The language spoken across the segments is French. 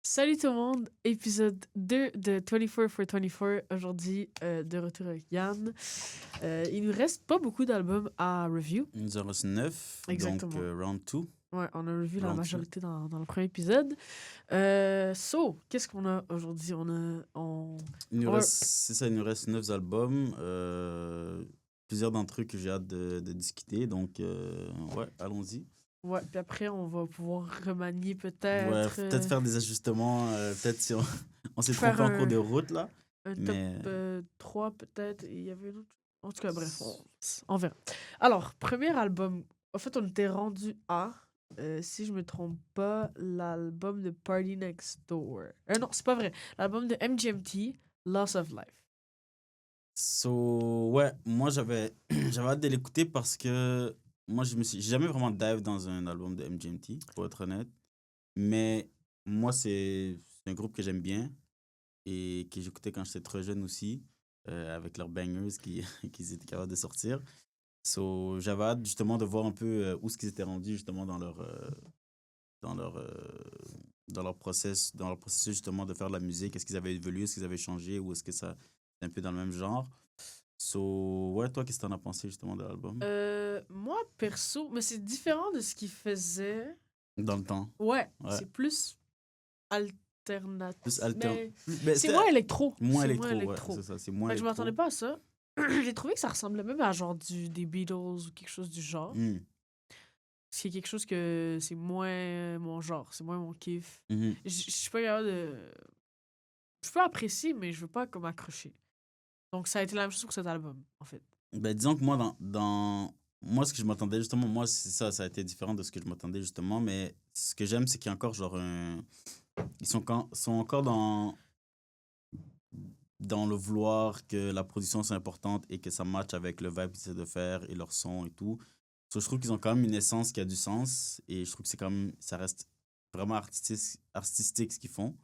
Salut tout le monde, épisode 2 de 24 for 24. Aujourd'hui, de retour avec Yann. Il nous reste pas beaucoup d'albums à review. Il nous en reste 9, donc Exactement. round 2. Ouais, on a revu la Round majorité dans le premier épisode. Qu'est-ce qu'on a aujourd'hui? Il nous reste 9 albums. Plusieurs d'entre eux que j'ai hâte de discuter. Donc, ouais, allons-y. Ouais, puis après, on va pouvoir remanier Ouais, peut-être. peut-être faire des ajustements. Peut-être si on s'est Faire trompé en cours de route, là. un Mais top 3 peut-être. Il y avait une autre. En tout cas, bref, on verra. Alors, premier album. En fait, on était rendu à, si je me trompe pas, l'album de Party Next Door. Non, c'est pas vrai. L'album de MGMT, Loss of Life. Ouais, moi j'avais hâte de l'écouter parce que moi j'ai jamais vraiment dive dans un album de MGMT, pour être honnête. Mais moi c'est un groupe que j'aime bien et que j'écoutais quand j'étais trop jeune aussi, avec leurs bangers qu'ils étaient capables de sortir. J'avais hâte justement de voir un peu où ce qu'ils étaient rendus justement dans leur, euh, dans leur processus justement de faire de la musique. Est-ce qu'ils avaient évolué, est-ce qu'ils avaient changé ou est-ce que ça c'est un peu dans le même genre? Ouais, toi, qu'est-ce que t'en as pensé justement de l'album? Moi, perso, mais c'est différent de ce qu'il faisait. Dans le temps. Ouais, Ouais. c'est plus alternatif. Plus alterne. Mais Ben, c'est moins électro. moins C'est moins électro, ouais, électro. c'est ça, c'est moins Fait que je électro. m'attendais pas à ça. J'ai trouvé que ça ressemblait même à genre des Beatles ou quelque chose du genre. Hmm. C'est quelque chose que c'est moins mon genre, c'est moins mon kiff. Mhm. Je suis pas capable de. Je peux apprécier, mais je veux pas comme accrocher. Donc ça a été la même chose pour cet album, en fait. Ben, disons que moi, moi, ce que je m'attendais justement, moi, c'est ça, ça a été différent de ce que je m'attendais justement, mais ce que j'aime, c'est qu'il y a encore genre un. Sont encore dans le vouloir que la production soit importante et que ça matche avec le vibe qu'ils essaient de faire et leur son et tout. Je trouve qu'ils ont quand même une essence qui a du sens et je trouve que c'est quand même, ça reste vraiment artistique ce qu'ils font.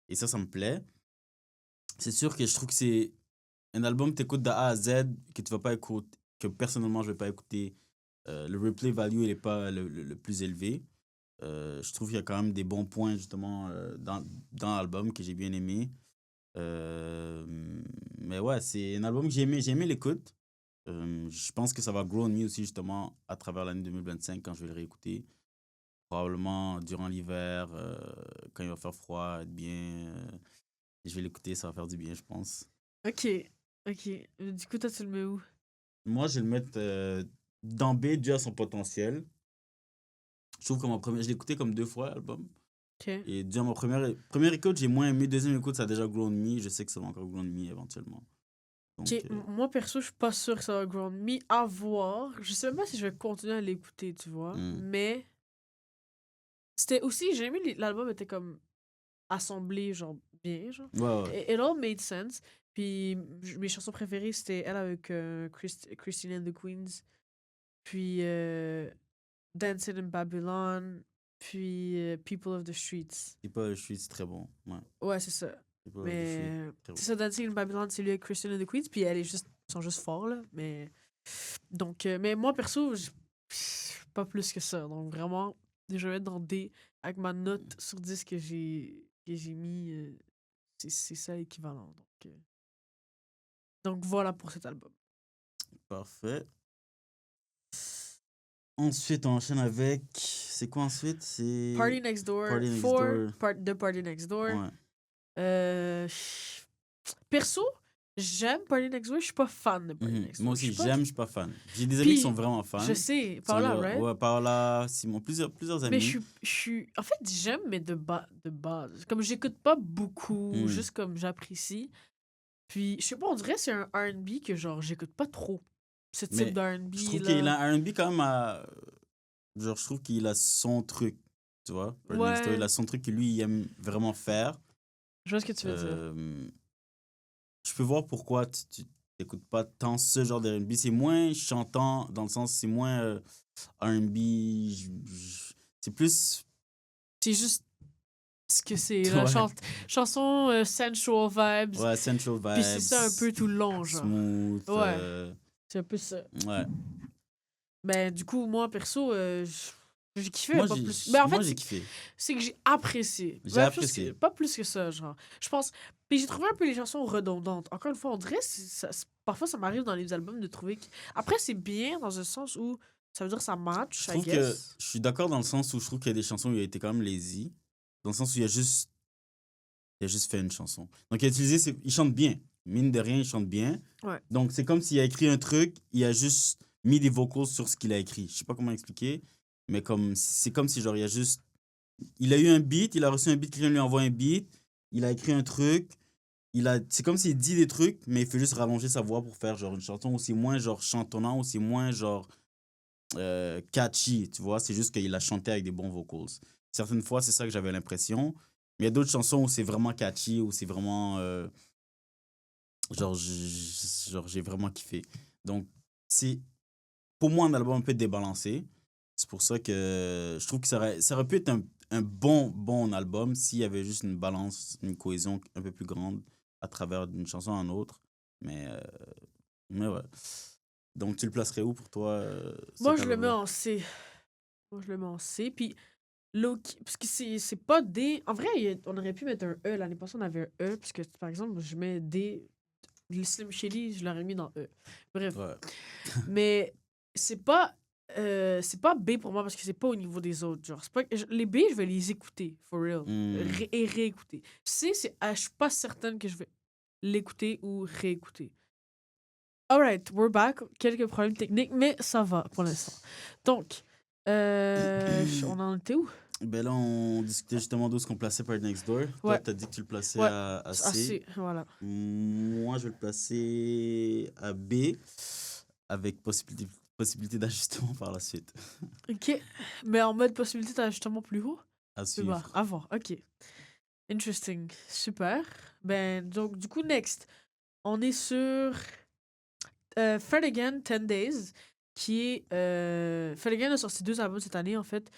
Et ça me plaît. C'est sûr que je trouve que c'est un album que tu écoutes de A à Z, que tu vas pas écouter, que personnellement je vais pas écouter. Le replay value, il est pas le plus élevé. Je trouve qu'il y a quand même des bons points justement dans l'album que j'ai bien aimé. Euh, mais ouais, c'est un album que j'ai aimé l'écoute. Je pense que ça va grow on me aussi justement à travers l'année 2025 quand je vais le réécouter. Probablement durant l'hiver, quand il va faire froid, être bien. Je vais l'écouter, ça va faire du bien, je pense. Ok, ok. Du coup, toi, tu le mets où? Moi, je vais le mettre d'emblée dû à son potentiel. Je trouve que je l'ai écouté comme 2 fois, l'album. Ok. Et dû à ma première écoute, j'ai moins aimé. Deuxième écoute, ça a déjà grown me. Je sais que ça va encore grown me éventuellement. Ok, Donc, moi, perso, je suis pas sûre que ça va ground me. À voir. Je sais même pas si je vais continuer à l'écouter, tu vois. hmm. Mais c'était aussi, j'ai aimé l'album était comme assemblé, genre bien, genre. Ouais, ouais. It all made sense. Puis mes chansons préférées, c'était elle avec Christine and the Queens. Puis Dancing in Babylon. Puis People of the Streets. Je suis très bon. Ouais. Ouais, c'est ça. Je suis Mais très c'est bon. ça, Dancing in Babylon, c'est lui avec Christine and the Queens. Puis elle est juste, ils sont juste forts, là. Mais donc, mais moi, perso, pas plus que ça. Donc, vraiment, je vais être dans D avec ma note sur 10 que j'ai mis. C'est ça l'équivalent. Donc, voilà pour cet album. Parfait. Ensuite, on enchaîne avec. C'est quoi ensuite? C'est. Party Next Door, Party Next 4 Door. de Party Next Door. Ouais. Euh, perso, j'aime Party Next Door, je suis pas fan de Party Mhm. Next Door. Moi aussi, je suis pas fan. J'ai des amis qui Puis, sont vraiment fans. je sais, Sont par là, allés- right? Ouais, Paola, Simon, plusieurs Mais amis. je suis. En fait, j'aime, mais de base. Comme j'écoute pas beaucoup, Hmm. juste comme j'apprécie. Puis, je sais pas, on dirait que c'est un RB que, genre, j'écoute pas trop. Ce type Mais de RB, je trouve là. qu'il a un R&B quand même genre, je trouve qu'il a son truc, tu vois. Party Next Door, Ouais, il a son truc que lui, il aime vraiment faire. je vois ce que tu veux dire. Je peux voir pourquoi tu n'écoutes pas tant ce genre de R&B. C'est moins chantant, dans le sens, c'est moins R&B. C'est plus. C'est juste ce que c'est, la Ouais, chanson sensual vibes. ouais, Central Puis c'est ça un Vibes, peu tout le long, genre. smooth. Ouais, c'est un peu ça. Ouais. Ben, du coup, moi, perso, J'ai kiffé, mais pas plus. Mais en fait, j'ai kiffé. c'est que j'ai apprécié. J'ai Ouais, apprécié. pas plus que ça, genre. Je pense. Puis j'ai trouvé un peu les chansons redondantes. Encore une fois, on dirait, parfois ça m'arrive dans les albums de trouver. Après, c'est bien dans un sens où ça veut dire que ça match, Je I trouve que guess. je suis d'accord dans le sens où je trouve qu'il y a des chansons où il a été quand même lazy. Dans le sens où il a juste fait une chanson. Donc il a utilisé, il chante bien. Mine de rien, il chante bien. Ouais. Donc c'est comme s'il a écrit un truc, il a juste mis des vocals sur ce qu'il a écrit. Je sais pas comment expliquer, mais c'est comme si genre il a eu un beat, il a reçu un beat, quelqu'un lui envoie un beat, il a écrit un truc, c'est comme s'il dit des trucs, mais il fait juste rallonger sa voix pour faire genre une chanson aussi moins genre chantonnant, aussi moins genre catchy, tu vois. C'est juste qu'il a chanté avec des bons vocals. Certaines fois, c'est ça que j'avais l'impression. Mais il y a d'autres chansons où c'est vraiment catchy, où c'est vraiment. Genre, j'ai vraiment kiffé. Donc, c'est pour moi un album un peu débalancé. C'est pour ça que je trouve que ça aurait pu être un bon album s'il y avait juste une balance, une cohésion un peu plus grande à travers d'une chanson à une autre. Mais ouais. Donc, tu le placerais où pour toi, Moi, cet je le mets album-là? en C. Moi, je le mets en C. Puis, Loki, parce que c'est pas D. En vrai, on aurait pu mettre un E. L'année passée, on avait un E. Parce que, par exemple, je mets D. Le Slim Shady, je l'aurais mis dans E. Bref. Ouais. Mais c'est pas B pour moi parce que c'est pas au niveau des autres. Genre, les B, je vais les écouter, for real. Et réécouter. C, je suis pas certaine que je vais l'écouter ou réécouter. Alright, we're back. Quelques problèmes techniques, mais ça va pour l'instant. Donc, on en était où? Ben là, on discutait justement d'où est-ce qu'on plaçait Party Next Door. Toi, Ouais. t'as dit que tu le plaçais Ouais. à C. C, voilà. Moi, je vais le placer à B, avec possibilité d'ajustement par la suite. Ok. Mais en mode possibilité d'ajustement plus haut? À Plus suivre. bas. À voir, ok. Interesting. Super. Ben, donc, du coup, next, on est sur Fred Again, 10 Days, qui est... Fred Again a sorti 2 albums cette année, en fait.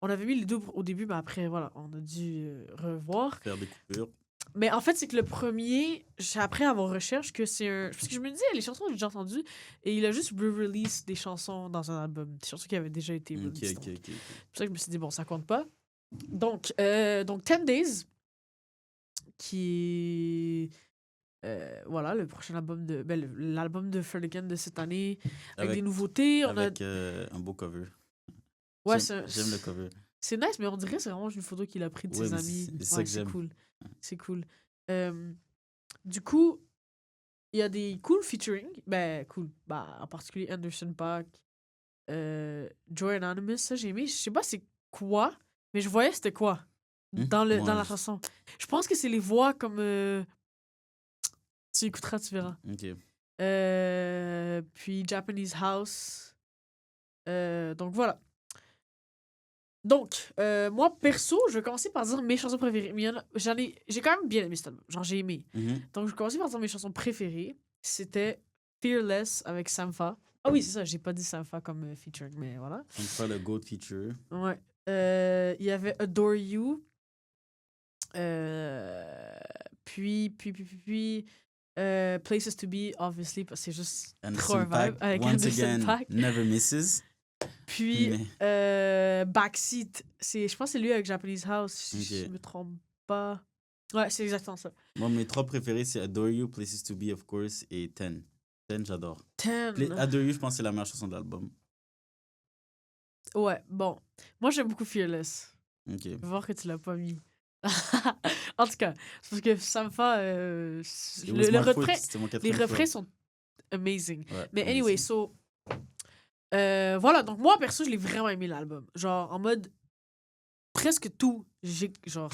On avait mis les 2 au début, mais après, voilà, on a dû revoir. Faire des coupures. Mais en fait, c'est que le premier, j'ai appris à mon recherche que c'est un... Parce que je me disais, les chansons, j'ai déjà entendues, et il a juste re-release des chansons dans un album. Des chansons qui avaient déjà été Ok. released. C'est pour ça que je me suis dit, bon, ça compte pas. Donc 10 Days, qui est... voilà, le prochain album de... Ben, l'album de Fred Again de cette année, avec des nouveautés. Avec un beau cover. Ouais, J'aime le cover. C'est nice, mais on dirait que c'est vraiment une photo qu'il a pris de Ouais, ses mais amis. c'est ça Ouais, que c'est j'aime. cool. C'est cool. Du coup, il y a des cool featuring. Ben, cool. Bah, en particulier Anderson .Paak, Joy Anonymous, ça j'ai aimé. Je sais pas c'est quoi, mais je voyais c'était quoi dans Moi, la chanson. Je pense que c'est les voix comme... Tu écouteras, tu verras. Ok. Puis Japanese House. Donc voilà. Donc, moi, perso, je vais commencer par dire mes chansons préférées. Mais j'ai quand même bien aimé cet album. Genre, j'ai aimé. Donc, je vais commencer par dire mes chansons préférées. C'était Fearless avec Sampha. Ah oui, c'est ça, j'ai pas dit Sampha comme featuring, mais voilà. On fera le GOAT feature. Ouais. Il y avait Adore You. Puis Places to Be, obviously, parce que c'est juste trop un vibe. Avec Once Anderson again, .Paak. never misses. Puis, Backseat, je pense que c'est lui avec Japanese House, si je me trompe pas. Ouais, c'est exactement ça. Moi, mes 3 préférés, c'est Adore You, Places to Be, of course, et 10. 10, j'adore. 10. Adore You, je pense que c'est la meilleure chanson de l'album. Ouais, bon. Moi, j'aime beaucoup Fearless. Ok. Je vais voir que tu l'as pas mis. En tout cas, c'est parce que Sampha, les refrains sont amazing. Ouais, Mais anyway, so... voilà, donc moi, perso, je l'ai vraiment aimé l'album. Genre, en mode... Presque tout.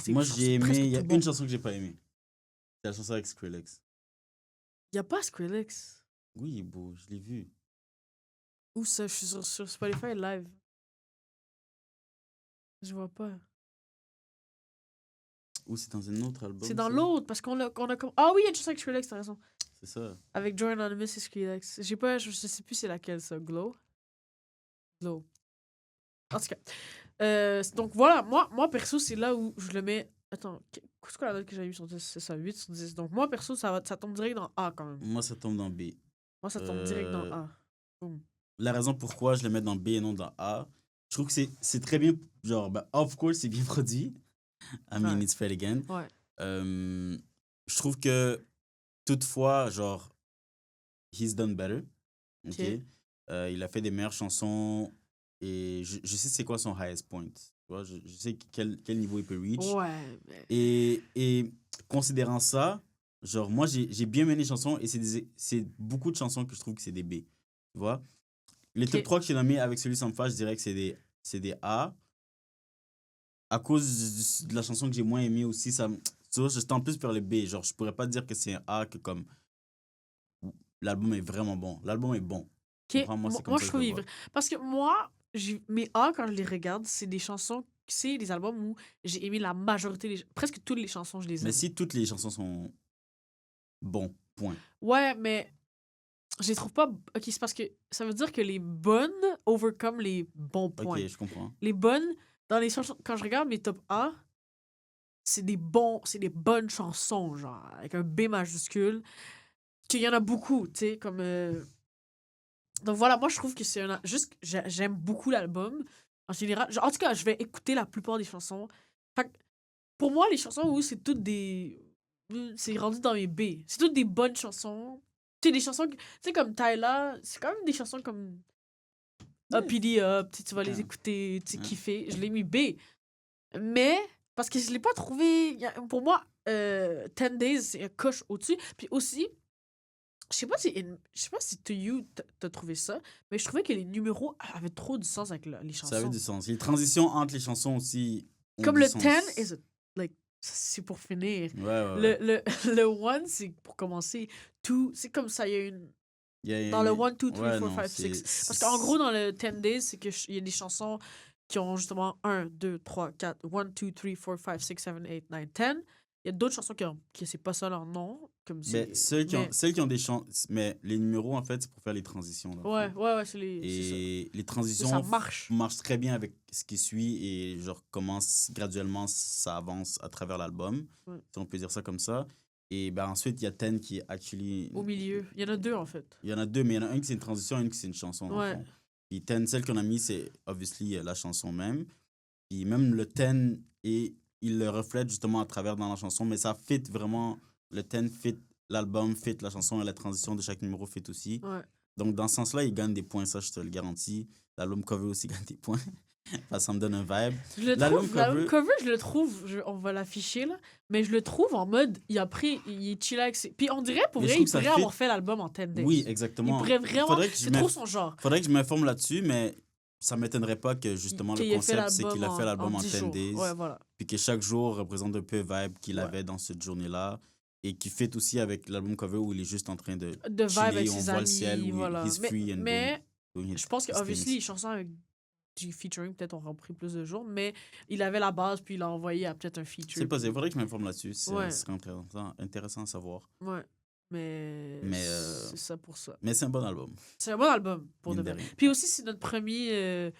Moi, j'ai aimé... Il y a une chanson que j'ai pas aimée. C'est la chanson avec Skrillex. Il y a pas Skrillex. Oui, beau, je l'ai vu. Où ça? Je suis sur Spotify live. Je vois pas. Ou c'est dans un autre album? C'est dans l'autre, parce qu'on a comme... Ah oui, il y a une chanson avec Skrillex, t'as raison. C'est ça. Avec Joy Anonymous et Skrillex. Je sais plus c'est laquelle, ça. Glow? Glow. En tout cas. Donc voilà, moi perso, c'est là où je le mets... Attends, qu'est-ce que la note que j'ai eue sur 10? C'est ça, 8 sur 10. Donc moi, perso, ça tombe direct dans A, quand même. Moi, ça tombe dans B. Moi, ça tombe direct dans A. Boom. La raison pourquoi je le mets dans B et non dans A, Je trouve que c'est très bien. Genre, of course, c'est bien produit. I mean, Ouais. it's Fred again. Ouais. Je trouve que, toutefois, genre, he's done better. OK? Ok. Il a fait des meilleures chansons et je sais c'est quoi son highest point. Tu vois, je sais quel niveau il peut reach. Ouais, mais... Et considérant ça, genre, moi, j'ai bien aimé les chansons et c'est beaucoup de chansons que je trouve que c'est des B. Tu vois? Les top Ok. 3 que j'ai nommés avec celui sans face, je dirais que c'est des A. À cause de la chanson que j'ai moins aimée aussi, tu vois, je tends plus vers le B. Genre, je pourrais pas dire que c'est un A que comme l'album est vraiment bon. L'album est bon. Tu Ok. comprends? Moi, c'est comme Moi, ça je que je trouve le vivre. vois. Parce que moi, mes A, quand je les regarde, c'est des chansons... C'est des albums où j'ai aimé la majorité... Presque toutes les chansons, je les Mais aime. si toutes les chansons sont bons, point. Ouais, mais... Je les trouve pas... Ok, c'est parce que ça veut dire que les bonnes overcome les bons Ok, points. je comprends. Les bonnes... Dans les chansons... Quand je regarde mes top A, c'est des bonnes chansons, genre, avec un B majuscule. Qu'il y en a beaucoup, tu sais, comme... Donc voilà, moi, je trouve que c'est un... Juste, j'aime beaucoup l'album. En général, en tout cas, je vais écouter la plupart des chansons. Fait que, pour moi, les chansons où c'est toutes des... C'est rendu dans mes B. C'est toutes des bonnes chansons. Tu sais, des chansons... Tu sais, comme Tyla, c'est quand même des chansons comme... Up, Yeah. PD Up, tu vas les Yeah. écouter, tu sais, Yeah. kiffer. Je l'ai mis B. Mais, parce que je l'ai pas trouvé... Pour moi, 10 Days, c'est un coche au-dessus. Puis aussi, je sais pas si To You t'as trouvé ça, mais je trouvais que les numéros avaient trop du sens avec les Ça avait chansons. du sens. Les transitions entre les chansons aussi ont Comme du le sens. 10 like c'est pour finir. Ouais, ouais, ouais. Le 1 c'est pour commencer. 2 c'est comme ça il y a une dans le 1 2 3 Ouais, 4 non, 5 6 parce qu'en gros dans le 10 days c'est que il y a des chansons qui ont justement 1 2 3 4 1 2 3 4 5 6 7 8 9 10. Il y a d'autres chansons qui c'est pas ça leur nom comme Mais c'est mais celles qui ont des chansons... Mais les numéros, en fait, c'est pour faire les transitions, dans le fond. ouais c'est ça. Et les Mais ça transitions marche. marchent très bien avec ce qui suit et genre comment graduellement ça avance à travers l'album, Ouais. si on peut dire ça comme ça. Et ben ensuite, il y a Ten qui est actually... Au milieu. Il y en a deux, en fait. Il y en a deux, mais il y en a un qui c'est une transition et une qui c'est une chanson, dans le Ouais. fond. Puis Ten, celle qu'on a mis, c'est obviously la chanson même. Puis même le Ten, et il le reflète justement à travers dans la chanson, mais ça fit vraiment... Le Ten fit l'album, fit la chanson et la transition de chaque numéro fit aussi. Ouais. Donc, dans ce sens-là, il gagne des points, ça, je te le garantis. L'album cover aussi gagne des points. Ça me donne un vibe. L'album L'album cover, cover, je le trouve, on va l'afficher là, mais je le trouve en mode, il est chill avec ses... Puis on dirait, pour mais je vrai, trouve il que ça pourrait fit. avoir fait l'album en 10 days. Oui, Il exactement. pourrait vraiment, c'est trop son genre. Faudrait que je m'informe là-dessus, mais ça m'étonnerait pas que justement le Qu'il ait fait concept, c'est l'album qu'il a fait l'album en 10 10 jours. days. Ouais, voilà. Puis que chaque jour représente un peu le vibe qu'il Ouais. avait dans cette journée-là. Et qui fit aussi avec l'album cover où il est juste en train de De vibe chiller, avec on ses voit amis, le ciel, où voilà. he's free and Mais doing je pense que, his obviously, things. les chansons avec du featuring, peut-être on aura pris plus de jours, mais il avait la base, puis il a envoyé à peut-être un feature. C'est possible, faudrait que je m'informe là-dessus. Ouais. Ce serait intéressant à savoir. Ouais. Mais Mais, c'est ça pour ça. Mais c'est un bon album. C'est un bon album, pour de Mine de vrai. rien. Puis aussi, c'est notre premier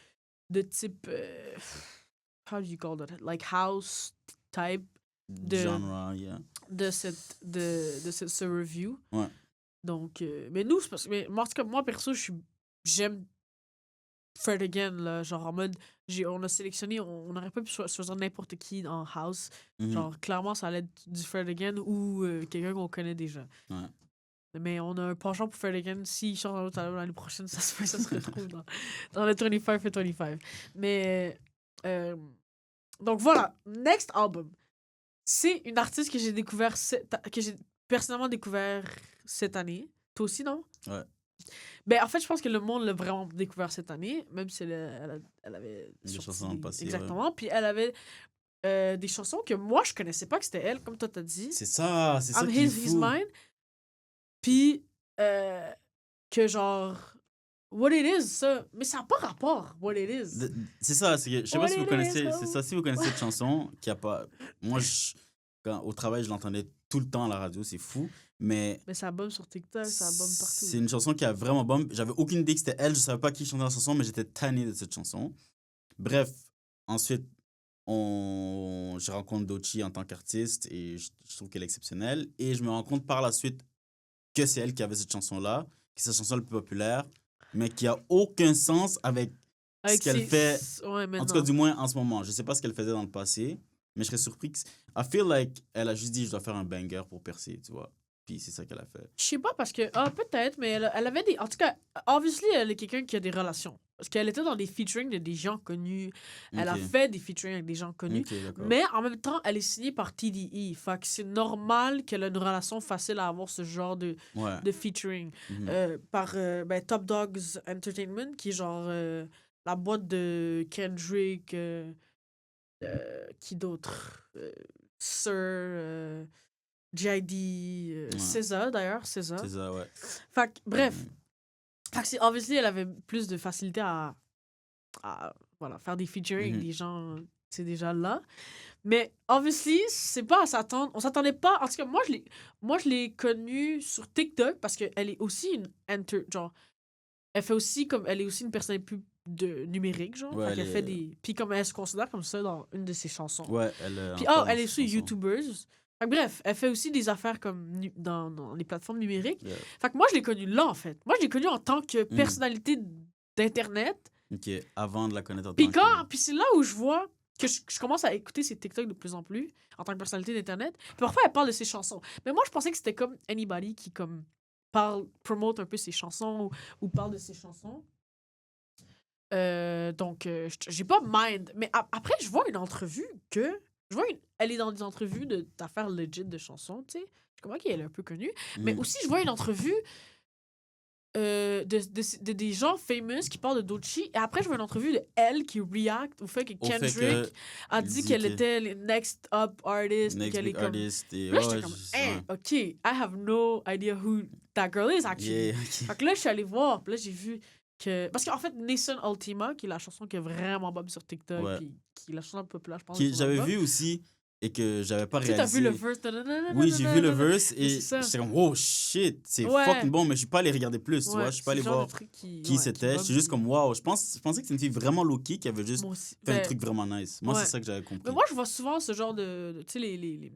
de type... how do you call that? Like house type Genre, yeah. de ce review. Ouais. Donc, mais nous, c'est parce que... Mais, en tout cas, moi, perso, j'aime Fred Again, là, genre en mode... On a sélectionné, on n'aurait pas pu choisir n'importe qui en house. Mhm. Genre, clairement, ça allait être du Fred Again ou quelqu'un qu'on connaît déjà. Ouais. Mais on a un penchant pour Fred Again. S'il change un autre album l'année prochaine, ça se retrouve dans le 25 et 25. Mais... donc voilà, next album. C'est une artiste que j'ai découvert... que j'ai personnellement découvert cette année. Toi aussi, non? Ouais. Ben, en fait, je pense que le monde l'a vraiment découvert cette année, même si elle avait Des sorti chansons dans le passé, exactement. ouais. Puis elle avait des chansons que moi, je connaissais pas que c'était elle, comme toi t'as dit. C'est ça I'm qui est His, He's fou. Mine. Puis que genre... What It Is, ça. Mais ça n'a pas rapport, What It Is. C'est ça, je sais pas What si vous it connaissez, is, c'est ça, si vous connaissez cette chanson, qui a pas... Moi, au travail, je l'entendais tout le temps à la radio, c'est fou, mais... Mais ça bombe sur TikTok, ça bombe partout. C'est une chanson qui a vraiment bombe. J'avais aucune idée que c'était elle, je savais pas qui chantait la chanson, mais j'étais tanné de cette chanson. Bref, ensuite, je rencontre Doechii en tant qu'artiste et je trouve qu'elle est exceptionnelle. Et je me rends compte par la suite que c'est elle qui avait cette chanson-là, que c'est sa chanson la plus populaire, mais qui a aucun sens avec ce qu'elle fait, Ouais, en tout cas, maintenant. du moins en ce moment. Je sais pas ce qu'elle faisait dans le passé, mais je serais surpris que. I feel like elle a juste dit, je dois faire un banger pour percer, tu vois. Puis c'est ça qu'elle a fait. Je sais pas parce que. Ah, peut-être, mais elle avait des. En tout cas, obviously, elle est quelqu'un qui a des relations. Parce qu'elle était dans des featuring de des gens connus. Elle a Ok, fait des featuring avec des gens connus. ok, d'accord. Mais en même temps, elle est signée par TDE. Fait que c'est normal qu'elle ait une relation facile à avoir ce genre Ouais. de featuring. Mhm. Par ben, Top Dogs Entertainment, qui est genre la boîte de Kendrick. Qui d'autre Sir. JID, Ouais. SZA d'ailleurs, SZA. C'est ça, ouais. Fait que, bref, Mhm. fait que obviously, elle avait plus de facilité voilà, faire des featuring avec Mhm. des gens, c'est déjà là. Mais obviously, c'est pas à s'attendre. On s'attendait pas. En tout cas, moi, je l'ai connue sur TikTok parce qu'elle est aussi genre, elle fait aussi comme. Elle est aussi une personnalité plus numérique, genre. Ouais, Fait elle qu'elle fait est. des. Puis comme elle se considère comme ça dans une de ses chansons. Ouais, elle est Puis, encore dans elle est ses sur chansons. YouTubers. Fait que bref, elle fait aussi des affaires comme dans les plateformes numériques. Yeah. Fait que moi, je l'ai connue là, en fait. Moi, je l'ai connue en tant que Mhm. personnalité d'Internet. Ok, avant de la connaître en Puis tant que. puis c'est là où je vois que je commence à écouter ses TikTok de plus en plus en tant que personnalité d'Internet. Puis parfois, elle parle de ses chansons. Mais moi, je pensais que c'était comme anybody qui, comme, promote un peu ses chansons ou parle de ses chansons. Donc, j'ai pas mind. Mais après, je vois une entrevue que. Elle est dans des entrevues d'affaires legit de chansons, tu sais. Je comprends qu'elle est un peu connue. Mais Mhm. aussi, je vois une entrevue des gens famous qui parlent de Doechii. Et après, je vois une entrevue de elle qui react au fait que Au fait que. Kendrick a Il dit dit qu'elle que. était le next up artist. Puis Next qu'elle est big comme. artist et. Puis là, Ouais, j'étais comme, hein, OK, I have no idea who that girl is, actually. Yeah, ok. Fait que là, je suis allée voir. Puis là, j'ai vu que. Parce qu'en fait, Nissan Ultima, qui est la chanson qui est vraiment bonne sur TikTok, Ouais. puis qui est la chanson la plus populaire, je pense, de Qui son j'avais album. vu aussi et que j'avais pas Tu sais, t'as vu le réalisé. verse. Oui, j'ai vu le verse Mais c'est et ça. j'étais comme, oh shit, c'est Ouais. fucking bon, mais je suis pas allé regarder plus, tu vois. Ouais, Je suis pas c'est allé le genre voir de truc qui. qui Ouais, c'était. qui J'étais juste bump, comme, wow, je pensais que c'était une fille vraiment low-key qui avait juste moi aussi. fait un Ben, truc vraiment nice. Moi, ouais. c'est ça que j'avais Mais compris. moi, je vois souvent ce genre tu sais,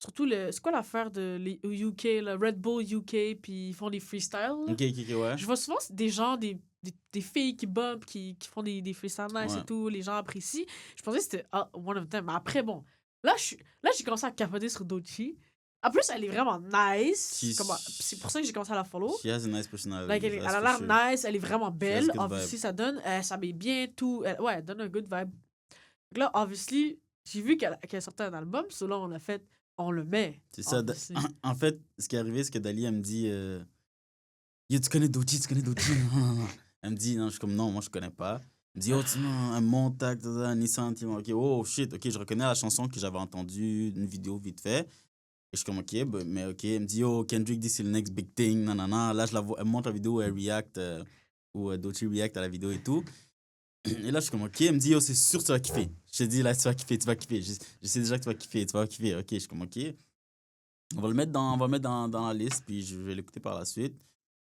surtout, c'est quoi l'affaire de les UK, le Red Bull UK, puis ils font des freestyles, là? Ok, ok, ok, ouais. Je vois souvent des gens, des filles qui bump, qui font des freestyles nice Ouais. et tout, les gens apprécient. Je pensais que c'était one of them. Mais après, bon, là j'ai commencé à capoter sur Doechii. En plus, elle est vraiment nice. C'est pour ça que j'ai commencé à la follow. She has a nice Like, personality, elle that's a for l'air sure. nice, elle est vraiment She has belle. good Obviously, vibe. ça donne. Elle s'habille bien, tout. Ouais, elle donne un good vibe. Donc là, obviously, j'ai vu qu'elle sortait un album. So là, on l'a fait. On le met. C'est ça. Obviously. En fait, ce qui est arrivé, c'est que Dali, elle me dit, yo, tu connais Doechii, tu connais Doechii? Non, non, non. Elle me dit, non, je suis comme, non, moi, je connais pas. Elle me dit, oh, tu vois, un montagne, Nissan, ok, oh shit, ok, je reconnais la chanson que j'avais entendue, une vidéo vite fait. Et je suis comme, ok, mais ok. Elle me dit, oh, Kendrick dit c'est le next big thing, nanana. Là, je la vois, elle me montre la vidéo où elle react, où Doechii react à la vidéo et tout. Et là, je suis comme, ok. Elle me dit, oh, c'est sûr que tu vas kiffer. Je te dis, là, tu vas kiffer, tu vas kiffer. Je sais déjà que tu vas kiffer, tu vas kiffer. Ok, je suis comme, ok. On va le mettre dans la liste, puis je vais l'écouter par la suite.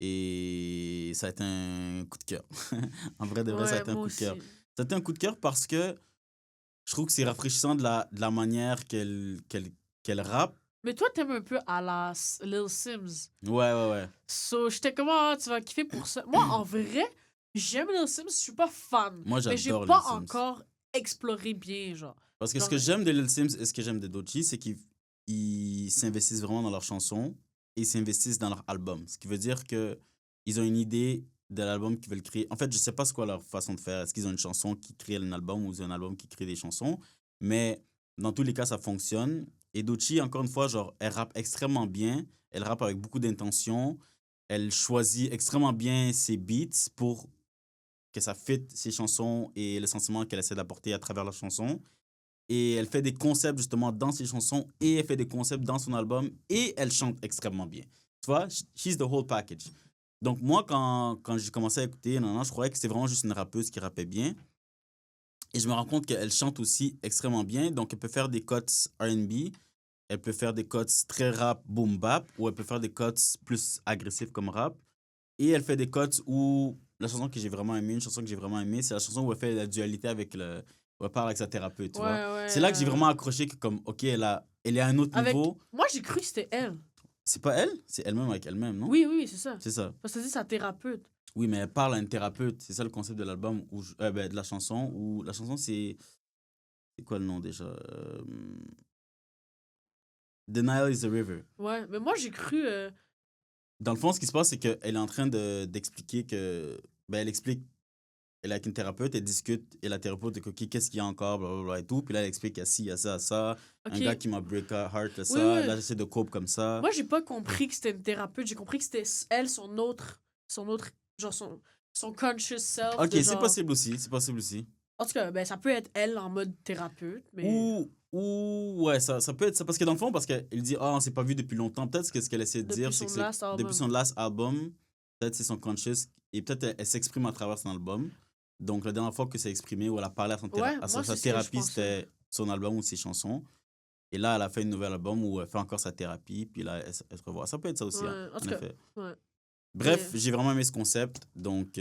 Et ça a été un coup de cœur. En vrai, de vrai, ça a Ouais, été un moi coup de cœur. aussi. Ça a été un coup de cœur parce que je trouve que c'est rafraîchissant de la manière qu'elle rappe. Mais toi, t'aimes un peu à la Lil Sims. Ouais, ouais, ouais. So, j'étais comme, ah, tu vas kiffer pour ça. Moi, en vrai, j'aime Lil Sims, je suis pas fan. Moi, Mais j'ai j'adore pas Lil Sims. encore exploré bien, genre. Parce que ce Genre, que j'aime de Lil Sims et ce que j'aime de Doechii, c'est qu'ils s'investissent vraiment dans leurs chansons et ils s'investissent dans leur album. Ce qui veut dire que ils ont une idée de l'album qu'ils veulent créer. En fait, je sais pas c'est quoi leur façon de faire. Est-ce qu'ils ont une chanson qui crée un album ou ils ont un album qui crée des chansons? Mais dans tous les cas, ça fonctionne. Et Doechii, encore une fois, genre, elle rappe extrêmement bien. Elle rappe avec beaucoup d'intention. Elle choisit extrêmement bien ses beats pour que ça fit ses chansons et le sentiment qu'elle essaie d'apporter à travers leurs chansons. Et elle fait des concepts justement dans ses chansons et elle fait des concepts dans son album et elle chante extrêmement bien. Tu vois, she's the whole package. Donc moi, quand j'ai commencé à écouter, je croyais que c'était vraiment juste une rappeuse qui rappait bien. Et je me rends compte qu'elle chante aussi extrêmement bien. Donc elle peut faire des cuts R&B, elle peut faire des cuts très rap, boom bap, ou elle peut faire des cuts plus agressifs comme rap. Et elle fait des cuts où la chanson que j'ai vraiment aimée, une chanson que j'ai vraiment aimée, c'est la chanson où elle fait la dualité avec où elle parle avec sa thérapeute, tu vois. ouais. C'est là que j'ai vraiment accroché que comme, ok, elle est à un autre Avec. niveau. Moi, j'ai cru que c'était elle. C'est pas elle, c'est elle-même avec elle-même, non? Oui, c'est ça. C'est ça. Parce que ça dit sa thérapeute. Oui, mais elle parle à une thérapeute. C'est ça le concept de l'album, de la chanson. Ou la chanson, c'est. C'est quoi le nom déjà? The Nile is a River. Ouais, mais moi, j'ai cru... Dans le fond, ce qui se passe, c'est qu'elle est en train d'expliquer que. Ben, elle explique. Elle est avec une thérapeute, elle discute, et la thérapeute dit, OK, qu'est-ce qu'il y a encore, blablabla et tout. Puis là, elle explique, il y a ci, il y a ça, ça. Un gars OK, qui m'a break a heart, là, oui, ça. oui. Là, j'essaie de cope comme ça. Moi, j'ai pas compris que c'était une thérapeute. J'ai compris que c'était elle, son autre, genre son conscious self OK, de c'est genre. possible aussi, c'est possible aussi. En tout cas, ben, ça peut être elle en mode thérapeute, mais. Ouais, ça peut être ça. Parce que dans le fond, parce qu'elle dit, ah, on s'est pas vu depuis longtemps. Peut-être que ce qu'elle essaie de Depuis dire, c'est son que c'est last depuis album. son last album, peut-être c'est son conscious, et peut-être elle s'exprime à travers son album. Donc, la dernière fois que c'est exprimé, ou elle a parlé à, Ouais, moi, sa c'est ce que je thérapie, pensais. c'était son album ou ses chansons. Et là, elle a fait un nouvel album où elle fait encore sa thérapie, puis là, elle se revoit. Ça peut être ça aussi, hein, Ouais, en tout en cas, effet. ouais. Bref, Mais. j'ai vraiment aimé ce concept. Donc,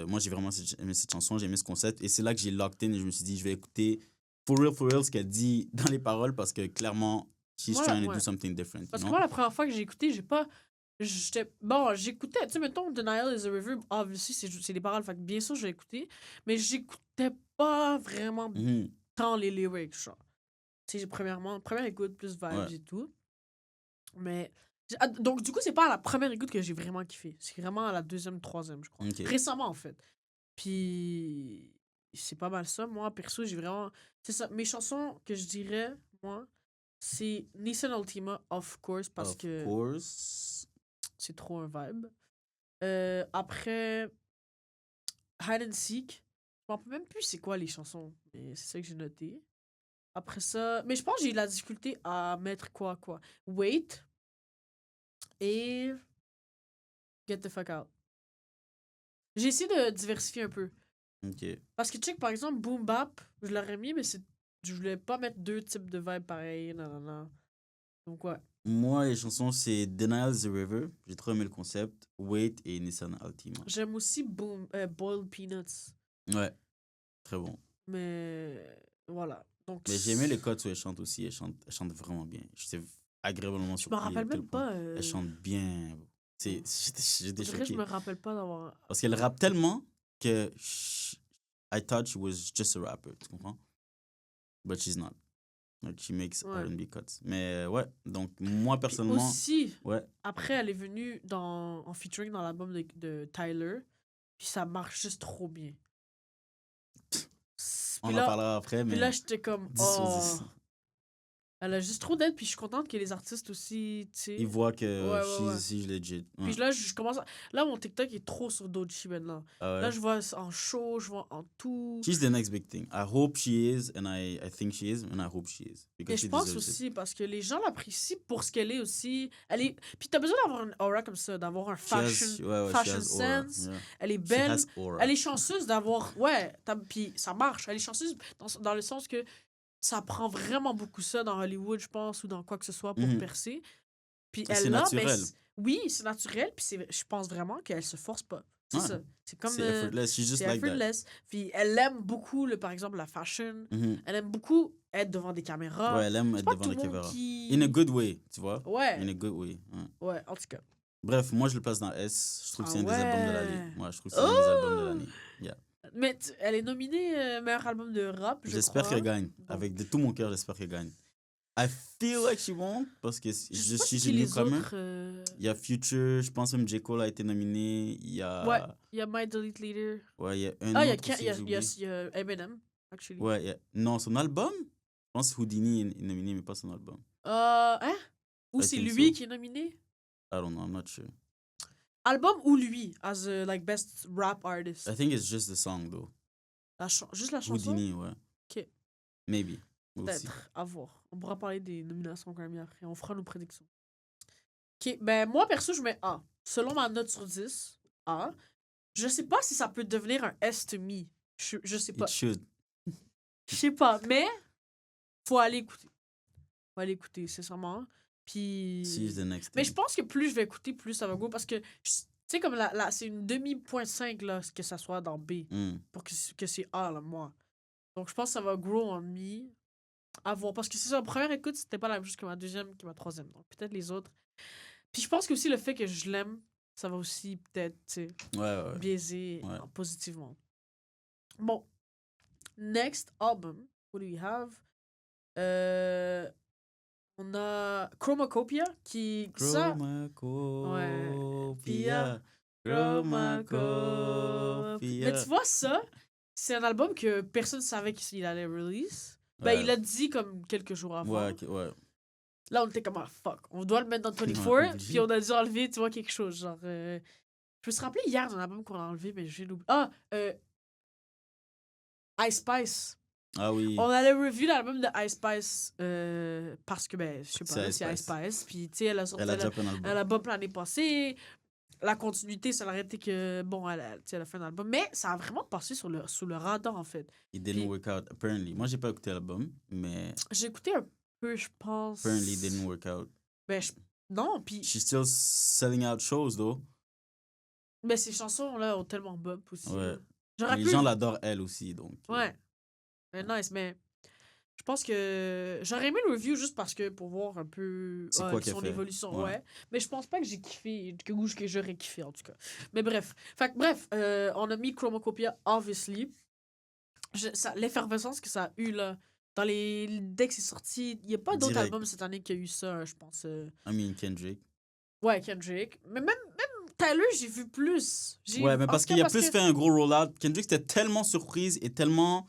moi, j'ai vraiment aimé cette chanson, j'ai aimé ce concept. Et c'est là que j'ai locked in et je me suis dit, je vais écouter for real, ce qu'elle dit dans les paroles parce que clairement, she's Moi, trying to ouais. do something different, you Parce que know? moi, la première fois que j'ai écouté, j'ai pas. J'étais. Bon, j'écoutais. Tu sais, mettons, Denial is a River, obviously, c'est des paroles. Fait que bien sûr, j'ai écouté. Mais j'écoutais pas vraiment Mhm. tant les lyrics, genre. Tu sais, premièrement, première écoute, plus vibes Ouais, et tout. Mais. Donc, du coup, c'est pas à la première écoute que j'ai vraiment kiffé. C'est vraiment à la deuxième, troisième, je crois. ok. Récemment, en fait. Puis. C'est pas mal ça. Moi, perso, j'ai vraiment. C'est ça. Mes chansons que je dirais, moi, c'est Nissan Ultima, of course, parce Of que course. c'est trop un vibe. Après, Hide and Seek. Je m'en rappelle même plus c'est quoi les chansons, mais c'est ça que j'ai noté. Après ça, mais je pense que j'ai eu de la difficulté à mettre quoi. Wait et Get the Fuck Out. J'ai essayé de diversifier un peu. Ok. Parce que, check, par exemple, Boom Bap, je l'aurais mis, mais je voulais pas mettre deux types de vibes pareils. Non. Donc, ouais. Moi, les chansons, c'est Denial the River. J'ai trop aimé le concept. Wait et Nissan Altima. J'aime aussi Boiled Peanuts. Ouais, très bon. Mais voilà. Donc, Mais j'ai aimé les codes où elle chante aussi. Elle chante vraiment bien. J'étais agréablement je me surpris à rappelle quel même point pas. elle chante bien. Non. J'étais On dirait que je choqué. me rappelle pas d'avoir. Parce qu'elle rappe tellement que I thought she was just a rapper, tu comprends? But she's not. Like, she makes Ouais. R&B cuts. Mais ouais, donc moi Puis personnellement, aussi, ouais, après, elle est venue en featuring dans l'album de Tyler. Puis ça marche juste trop bien. on en parlera après, Puis là, mais j'étais comme, 10 sur oh. 10. Elle a juste trop d'aide, puis je suis contente que les artistes aussi, tu Ils sais. voient que Ouais. she's legit. Ouais. Puis là, je commence à... Là, mon TikTok est trop sur Doechii maintenant. Ah Là, ouais. je vois en show, je vois en tout. She's the next big thing. I hope she is, and I think she is, and I hope she is. Et Because je she pense deserves it. aussi parce que les gens l'apprécient pour ce qu'elle est aussi. Elle est... Puis t'as besoin d'avoir une aura comme ça, d'avoir un She has, fashion, ouais, she fashion has aura. sense. Yeah. Elle est She belle. has aura. Elle est chanceuse d'avoir... Ouais, puis ça marche. Elle est chanceuse dans le sens que ça prend vraiment beaucoup ça dans Hollywood, je pense, ou dans quoi que ce soit pour Mhm. percer. Puis Et c'est elle là, naturel. oui, c'est naturel, puis je pense vraiment qu'elle se force pas. C'est Ouais. ça. C'est comme... C'est effortless. She's just c'est like that. effortless. Puis elle aime beaucoup, par exemple, la fashion. Mhm. Elle aime beaucoup être devant des caméras. Ouais, elle aime C'est être pas devant tout les le monde caméras. qui... In a good way, tu vois? Ouais. In a good way. Ouais. Ouais, en tout cas. Bref, moi je le place dans S. Je trouve que Ah c'est un des albums de ouais. l'année. Moi, je trouve que c'est un des albums de Oh! l'année. Yeah. Mais elle est nominée meilleur album de rap, je J'espère crois. qu'elle gagne. Donc, Avec de tout mon cœur, j'espère qu'elle gagne. I feel like she won't parce que je sais pas suis qui une les newcomer. autres... Il y a Future, je pense même J. Cole a été nominé. Il y a. Ouais, il y a My Delete Leader. Ouais, il y a un Ah, il y a, autre aussi que j'ai il y a oublié. Eminem, actually. Ouais, non, son album? Je pense que Houdini est nominé, mais pas son album. Hein? Ou I c'est think lui so. qui est nominé? I don't know, I'm not sure. Album ou lui, as a, like, best rap artist? I think it's just the song though. Juste la chanson? Houdini, ouais. Ok. Maybe. We'll see. Peut-être, à voir. On pourra parler des nominations quand même après. On fera nos prédictions. Ok, ben moi, perso, je mets A. Selon ma note sur 10, A. Je sais pas si ça peut devenir un S to me. Je sais pas. It should. Je sais pas, mais faut aller écouter. Faut aller écouter, sincèrement. Puis... She's the next Mais thing. je pense que plus je vais écouter, plus ça va go. Parce que, tu sais, comme c'est une demi-point 5, là, que ça soit dans B. Mm. Pour que c'est A, là, moi. Donc, je pense que ça va grow on me. À voir. Parce que c'est ça, la première écoute, c'était pas la même chose que ma deuxième, que ma troisième. Donc, peut-être les autres. Puis je pense que aussi le fait que je l'aime, ça va aussi peut-être, tu sais, Ouais. biaiser Ouais. positivement. Bon. Next album. What do we have? On a Chromacopia qui. Ça. Chromacopia. Mais tu Chromacopia. vois, ça, c'est un album que personne savait qu'il allait release. Ben, Ouais. il l'a dit comme quelques jours avant. Ouais, ouais. Là, on était comme, ah, fuck, on doit le mettre dans 24, Ouais, obligé. puis on a dû enlever, tu vois, quelque chose. Genre, je me suis rappelé hier d'un album qu'on a enlevé, mais j'ai oublié. Ah, Ice Spice. Ah oui. On allait review l'album de Ice Spice parce que, ben, je sais pas, C'est c'est Ice Spice. Puis, tu sais, elle a sorti Elle a déjà fait un album. un album l'année passée. La continuité, ça aurait été que, bon, elle a fait un album. Mais ça a vraiment passé sous le radar, en fait. It didn't work out, apparently. Moi, j'ai pas écouté l'album, mais J'ai écouté un peu, je pense. apparently it didn't work out. Ben, non, puis. She's still selling out shows, though. Mais ces chansons-là ont tellement bump aussi. Ouais. J'aurais Les pu. gens l'adorent, elle aussi, donc. Ouais. Mais nice, mais. Je pense que j'aurais aimé le review juste parce que pour voir un peu C'est quoi qu'elle son fait. évolution. Ouais. Ouais. Mais je pense pas que j'ai kiffé, que j'aurais kiffé en tout cas. Mais bref. Fait que bref, on a mis Chromacopia, obviously. L'effervescence que ça a eu là. Dès que c'est sorti, il n'y a pas d'autres Direct. albums cette année qui a eu ça, je pense. I mean, Kendrick. Ouais, Kendrick. Mais même Tyler, j'ai vu plus. Ouais, mais en parce tout cas, qu'il a plus fait un gros rollout. Kendrick, c'était tellement surprise et tellement.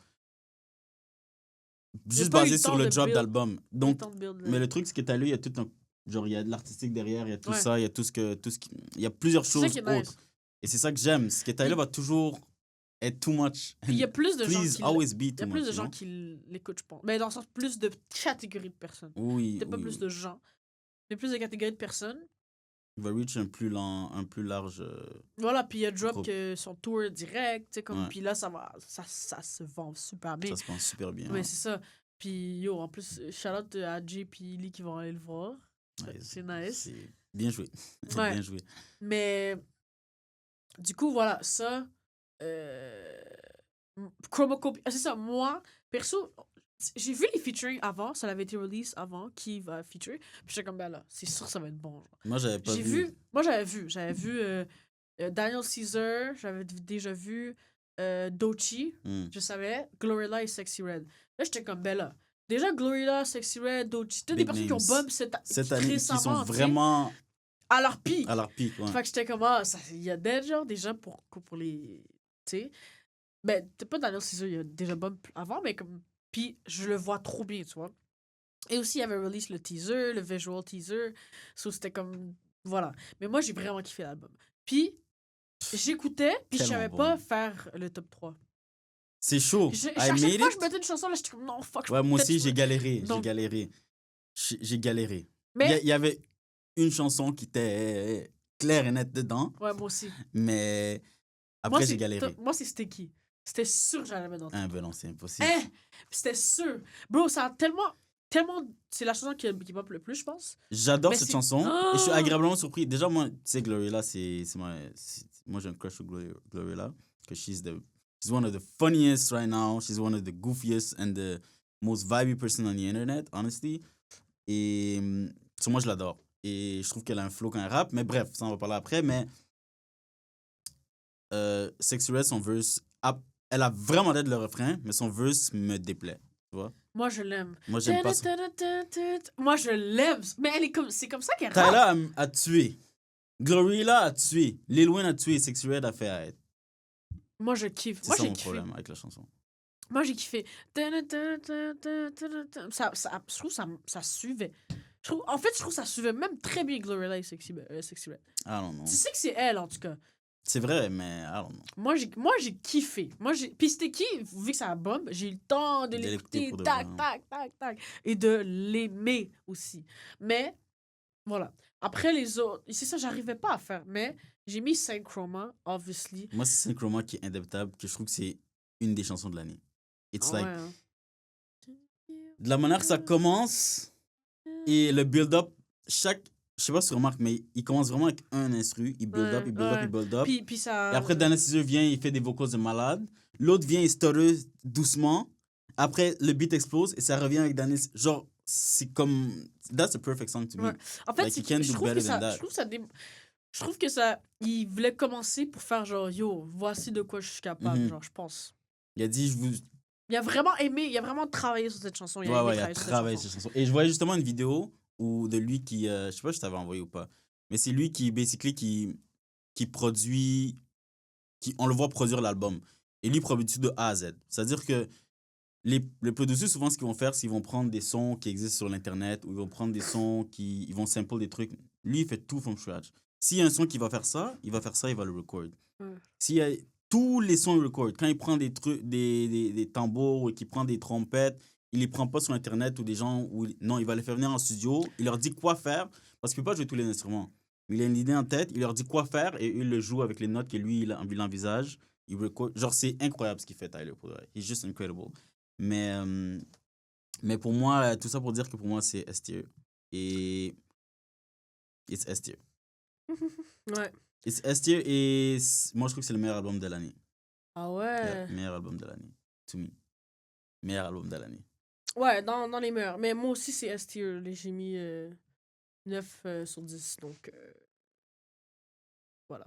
Juste pas eu basé le sur temps le de drop build. d'album. Donc, Tant de build, mais le truc, c'est que t'as lu, il y a tout un. Genre, il y a de l'artistique derrière, il y a tout Ouais. ça, il y a il y a plusieurs c'est ça choses qui est autres. nice. Et c'est ça que j'aime. C'est que Tyler va toujours être too much. Puis il y a plus de gens Please qui always be il y too a much. plus de you gens know? qui l'écoutent, je pense. Mais dans le sens, plus de catégories de personnes. Oui. Peut-être pas oui, plus oui. de gens, mais plus de catégories de personnes. Il va reach un plus large. Voilà, puis il y a drop Groupe. que son tour direct, tu sais, comme, Ouais. puis là, ça se vend super bien. Ça se passe super bien. Mais c'est ça. Puis yo, en plus, shout-out à Jay et Lee qui vont aller le voir. Ouais, C'est nice. C'est bien joué. Ouais. Bien joué. Mais du coup, voilà, ça. Chromacopia. C'est ça, moi, perso, j'ai vu les featuring avant, ça avait été release avant, qui va feature. Puis j'étais comme, ben là, c'est sûr ça va être bon. Genre. Moi, j'avais pas J'ai vu. vu. Moi, j'avais vu Daniel Caesar, j'avais déjà vu Doechii, je savais, Glorilla et Sexy Red. Là, j'étais comme, ben là. Déjà, Glorilla, Sexy Red, Doechii, toutes des Big personnes qui ont names. bump Cette année, qui récemment, sont tu sais, vraiment à leur pic. à leur pic. Ouais. Fait que j'étais comme, ah, il y a déjà des gens pour les. Tu sais. Ben, t'es pas Daniel Caesar, il y a déjà bump avant, mais comme. Puis je le vois trop bien, tu vois. Et aussi, il y avait release le teaser, le visual teaser. So, c'était comme. Voilà. Mais moi, j'ai vraiment kiffé l'album. Puis, j'écoutais, puis je Tellement savais bon. pas faire le top 3. C'est chaud. À I chaque made fois que it. je mettais une chanson, là, j'étais comme, non, fuck. Ouais, moi aussi, peut-être j'ai je- galéré. Donc- J'ai galéré. Mais. Il y avait une chanson qui était claire et nette dedans, Ouais, moi aussi. mais Moi, après, j'ai galéré. Moi, c'est Sticky. C'était sûr que j'allais le mettre dans le Ah, top ben 3. non, c'est impossible. Hein? C'était sûr. Bro, ça a tellement. C'est la chanson qui pop le plus, je pense. J'adore Mais cette c'est- chanson et je suis Ah! agréablement surpris. Déjà, moi, tu sais, Glorilla, moi, j'ai un crush sur Glorilla. Because she's one of the funniest right now. She's one of the goofiest and the most vibey person on the internet, honestly. Et sur moi, je l'adore. Et je trouve qu'elle a un flow quand elle rappe. Mais bref, ça, on va parler après. Mais Sexy Red, son verse, elle a vraiment l'aide le refrain, mais son verse me déplaît. Tu vois? Moi, je l'aime. Moi, j'aime pas ça. Moi, je l'aime. Mais c'est comme ça qu'elle Tyler rappe. a tué. Glorilla a tué. Lil Wayne a tué. Sexy Red a fait arrête. Moi, je kiffe. C'est Moi, ça j'ai mon kiffé. problème avec la chanson. Moi, j'ai kiffé. Je trouve ça suivait. En fait, je trouve ça suivait même très bien Glorilla et Sexy Red. I don't know. Tu sais que c'est elle, en tout cas. C'est vrai, mais I don't know. Moi, j'ai kiffé. Puis c'était qui, vu que ça a bombe, j'ai eu le temps de De l'écouter l'écouter, pour de tac, vrai, tac, tac, tac, et de l'aimer aussi. Mais, voilà. Après les autres, c'est ça, j'arrivais pas à faire. Mais j'ai mis Synchroma, obviously. Moi, c'est Synchroma qui est indébattable, que je trouve que c'est une des chansons de l'année. It's Ah like, ouais, hein. de la manière que ça commence et le build-up, je sais pas si tu remarques, mais il commence vraiment avec un instru. Il build Ouais, up, il build up, ouais. il build up. Puis ça. Et après, Daniel Caesar vient, il fait des vocals de malade. L'autre vient, il stutter doucement. Après, le beat explose et ça revient avec Daniel. Genre, c'est comme. That's a perfect song to me. Ouais. En fait, Like, you can't je do trouve better que than ça. that. Je trouve ça Je trouve que ça... Il voulait commencer pour faire genre, yo, voici de quoi je suis capable, Mhm. genre, je pense. Il a dit, je vous. Il a vraiment aimé, il a vraiment travaillé sur cette chanson. Il a Ouais, aimé ouais, il a travailler sur cette travaillé chanson. cette chanson. Et je voyais justement une vidéo de lui qui. Je sais pas si je t'avais envoyé ou pas. Mais c'est lui qui, basically, qui produit. On le voit produire l'album. Et lui, il produit tout de A à Z. C'est-à-dire que les producteurs, souvent, ce qu'ils vont faire, c'est qu'ils vont prendre des sons qui existent sur l'Internet ou ils vont prendre des sons ils vont sample des trucs. Lui, il fait tout from scratch. S'il y a un son qui va faire ça, il va faire ça, il va le record. Ouais. S'il y a tous les sons, il record. Quand il prend des trucs, des tambours ou qu'il prend des trompettes, il les prend pas sur Internet ou des gens. Non, il va les faire venir en studio. Il leur dit quoi faire parce qu'il peut pas jouer tous les instruments. Il a une idée en tête, il leur dit quoi faire et il le joue avec les notes que lui, il envisage. Il record. Genre, c'est incroyable ce qu'il fait, Tyler. Pour vrai. He's just incredible. Mais pour moi, tout ça pour dire que pour moi, c'est S-tier. Et. It's S-tier. Ouais. It's S-tier et moi, je trouve que c'est le meilleur album de l'année. Ah Yeah, ouais. meilleur album de l'année. To me. Meilleur album de l'année. Ouais, dans les meilleurs. Mais moi aussi, c'est S-tier. J'ai mis 9 sur 10. Donc, voilà.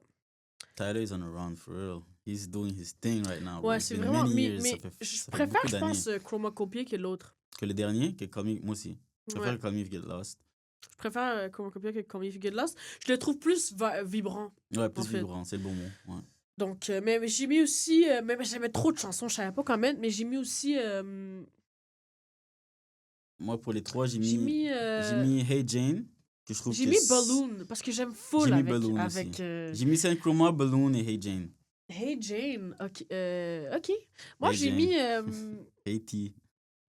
Tyler is on a run for real. He's doing his thing right now. Bro. Ouais, It's c'est been vraiment. many Mais, years. mais Ça fait je beaucoup préfère, je d'années. pense, Chromacopia que l'autre. Que le dernier, que Call Me, moi aussi. Je préfère Ouais. Call Me If You Get Lost. Je préfère Chromacopia que Call Me If You Get Lost. Je le trouve plus vibrant. Ouais, plus En fait. vibrant, c'est le bon mot. Ouais. Donc, mais j'ai mis aussi. Mais j'aimais trop de chansons, je savais pas quand même. Mais j'ai mis aussi. Moi, pour les trois, j'ai J'ai mis mis. Hey Jane, que je trouve J'ai que mis Balloon parce que j'aime full J'ai mis avec. Balloon avec aussi. J'ai mis Saint Chroma, Balloon et Hey Jane. Hey Jane. Ok. Ok. Moi, Hey j'ai Jane. mis. Hey T.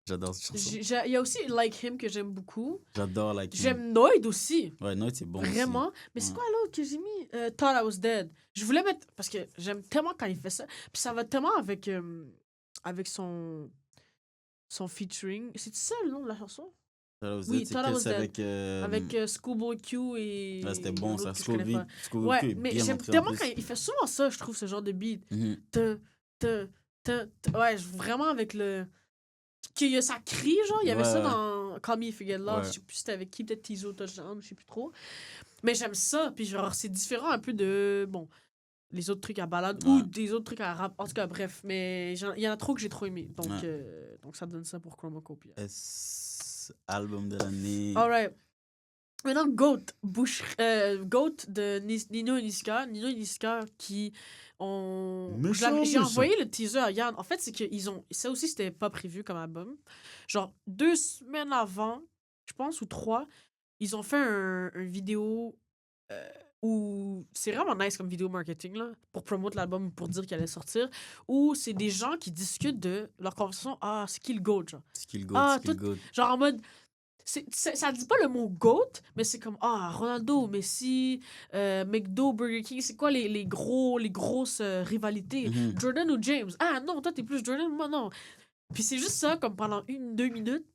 J'adore cette chanson. Il y a aussi Like Him que j'aime beaucoup. J'adore Like Him. J'aime Noid aussi. Ouais, Noid, c'est bon Vraiment. aussi. Mais c'est Ouais. quoi l'autre que j'ai mis Thought I Was Dead. Je voulais mettre. Parce que j'aime tellement quand il fait ça. Puis ça va tellement avec son featuring. C'est ça le nom de la chanson? Oui, C'est Thought I Was c'est Dead. Avec Schoolboy Q et. Ouais, c'était bon ça. l'autre que je connais pas. Schoolboy Q Ouais, est mais bien j'aime montré en tellement plus. quand il fait souvent ça, je trouve, ce genre de beat. Mhm. Ouais, vraiment avec le. Ça crie, genre. Il y avait ça Ouais. dans Call Me If You Get Lost. Ouais. Je sais plus si c'était avec qui, peut-être Tizo Touchdown, je sais plus trop. Mais j'aime ça. Puis genre, c'est différent un peu de. Bon, les autres trucs à balade ou Ouais. des autres trucs à rap. En tout cas, bref. Mais il y en a trop que j'ai trop aimé. Donc, Ouais. donc ça donne ça pour Chromacopia. Album de l'année. Alright. Maintenant, Goat. Goat de Nino et Niska. Nino et Niska qui ont. J'ai envoyé le teaser à Yann. En fait, c'est qu'ils ont. Ça aussi, c'était pas prévu comme album. Genre, 2 semaines avant, je pense, ou 3, ils ont fait un vidéo où c'est vraiment nice comme vidéo marketing, là, pour promouvoir l'album, pour dire qu'il allait sortir, où c'est des gens qui discutent de leur conversation. Ah, c'est qui le GOAT, genre? Skill Goat, Ah, Skill Goat. Genre en mode. Ça dit pas le mot GOAT, mais c'est comme Ronaldo, Messi, McDo, Burger King, c'est quoi les grosses rivalités? Mhm. Jordan ou James? Ah non, toi t'es plus Jordan, moi non. Puis c'est juste ça, comme pendant 1-2 minutes.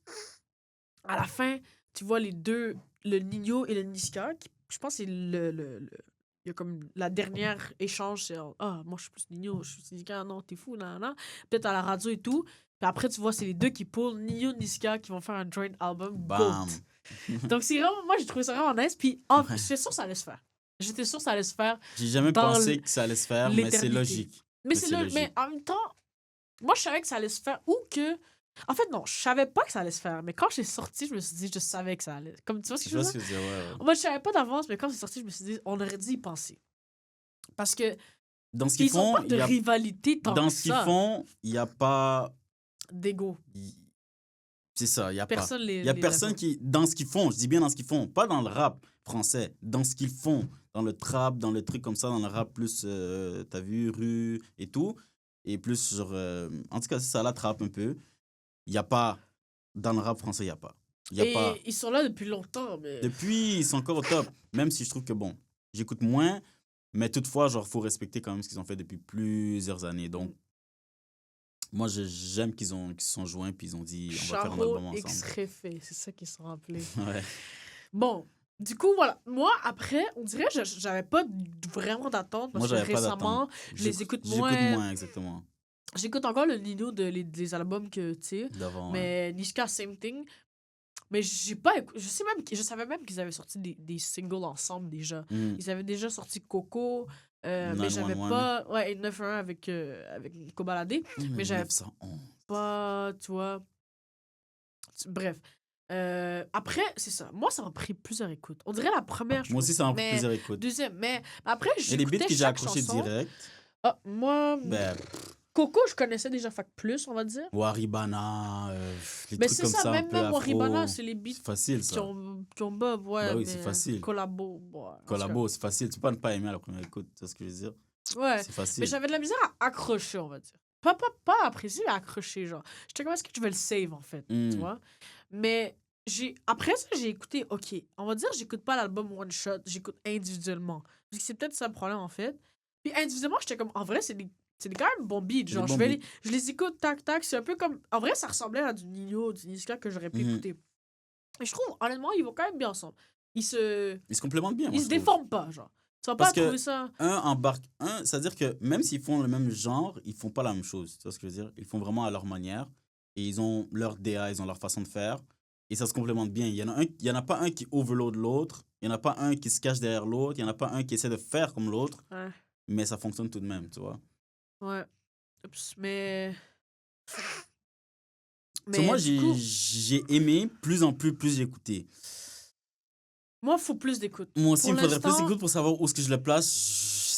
À la fin, tu vois les deux, le Nino et le Niska, qui, je pense que c'est il y a comme la dernière échange, c'est moi je suis plus Nino, je suis Niska, non, t'es fou, là, là. Peut-être à la radio et tout. Puis après, tu vois, c'est les deux qui pullent Nino Niska qui vont faire un joint album Bam. GOAT. Donc, c'est vraiment, moi, j'ai trouvé ça vraiment nice. Puis, j'étais sûr que ça allait se faire. J'étais sûr que ça allait se faire. J'ai jamais Dans pensé que ça allait se faire, mais c'est l'éternité. logique. Mais c'est logique. mais en même temps, moi, je savais que ça allait se faire ou que. En fait, non, je savais pas que ça allait se faire. Mais quand j'ai sorti, je me suis dit, je savais que ça allait. Comme tu vois ce que Je je veux vois dire? ce que tu veux dire, ouais. Moi, je savais pas d'avance, mais quand c'est sorti, je me suis dit, on aurait dû y penser. Parce que. Dans ce qu'ils Ils ont font, pas de rivalité tant dans que ce qu'ils ça. font, il n'y a pas. D'ego. C'est ça, il n'y a Personne pas. les. Il n'y a les personne lève. qui. Dans ce qu'ils font, je dis bien dans ce qu'ils font, pas dans le rap français, dans ce qu'ils font, dans le trap, dans le truc comme ça, dans le rap plus, t'as vu, rue et tout, et plus genre. En tout cas, c'est ça, la trap un peu. Il n'y a pas. Dans le rap français, il n'y a pas. Il y a Et pas. ils sont là depuis longtemps, mais. Depuis, ils sont encore au top. Même si je trouve que, bon, j'écoute moins, mais toutefois, genre, faut respecter quand même ce qu'ils ont fait depuis plusieurs années. Donc, moi, j'aime qu'ils se sont joints puis ils ont dit, on va faire un album Charo X ensemble. Refait, c'est ça qu'ils sont rappelés. Ouais. Bon, du coup, voilà. Moi, après, on dirait que j'avais pas vraiment d'attente parce Moi, que j'avais pas récemment, d'attente. je les écoute J'écoute moins. moins, exactement. J'écoute encore le Nino des albums que, tu sais. D'avant, ouais. Mais Nishka, same thing. Mais j'ai pas je savais même qu'ils avaient sorti des singles ensemble déjà. Ils avaient déjà sorti Coco, mais j'avais 911. pas... Ouais, et 911 avec Kobalade. Mais j'avais 911. pas, tu vois... Bref. Après, c'est ça. Moi, ça m'a pris plusieurs écoutes. On dirait la première, je Moi trouve. aussi, ça m'a pris Mais plusieurs écoutes. deuxième, mais après, Et les beats j'écoutais que j'ai chaque accrochés chanson. direct, Ah, moi, ben, Coco, je connaissais déjà Fac Plus, on va dire. Waribana, les Mais trucs c'est comme ça, ça, un peu même Waribana, afro. c'est les beats C'est facile, qui ça. ont bob, ouais, Bah oui, c'est mais facile. collabo, ouais, en tout cas. Collabo, c'est facile. Tu peux pas ne pas aimer à la première écoute, tu vois ce que je veux dire? Ouais, C'est mais facile. j'avais de la misère à accrocher, on va dire. Pas apprécier, mais accrocher, genre. J'étais comme, est-ce que tu veux le save, en fait, tu vois? Mais après ça, j'ai écouté, OK, on va dire, j'écoute pas l'album One Shot, j'écoute individuellement. Parce que c'est peut-être ça le problème, en fait. Puis individuellement, j'étais comme, en vrai, c'est quand même bons beats. C'est Genre, des bons beats. je les écoute, tac, tac. C'est un peu comme. En vrai, ça ressemblait à du Nino, du Niska que j'aurais pu écouter. Et je trouve, honnêtement, ils vont quand même bien ensemble. Ils se complémentent bien, moi, je trouve. déforment pas, genre. Tu vas Parce pas trouver que ça. c'est-à-dire que même s'ils font le même genre, ils font pas la même chose. Tu vois ce que je veux dire? Ils font vraiment à leur manière. Et ils ont leur DA, ils ont leur façon de faire. Et ça se complémente bien. Il y en a pas un qui overload l'autre. Il y en a pas un qui se cache derrière l'autre. Il y en a pas un qui essaie de faire comme l'autre. Ouais. Mais ça fonctionne tout de même, tu vois. Ouais. Oups, mais. So, moi, du coup, j'ai aimé plus en plus j'ai écouté. moi, il faut plus d'écoute. Moi aussi, Pour il me faudrait plus l'instant- d'écoute pour savoir où est-ce que je le place.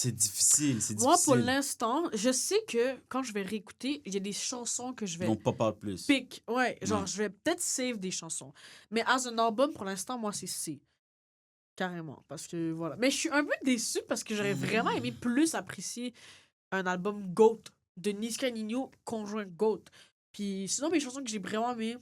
C'est difficile, c'est Moi, pour difficile. l'instant, je sais que quand je vais réécouter, il y a des chansons que je Ils vais vont pas parler plus. pick. Ouais, genre, Ouais. je vais peut-être save des chansons. Mais as un album, pour l'instant, moi, c'est C. Carrément. Parce que voilà. Mais je suis un peu déçue parce que j'aurais vraiment aimé plus apprécier un album GOAT de Niska Nino conjoint GOAT. Puis sinon, mes chansons que j'ai vraiment aimées,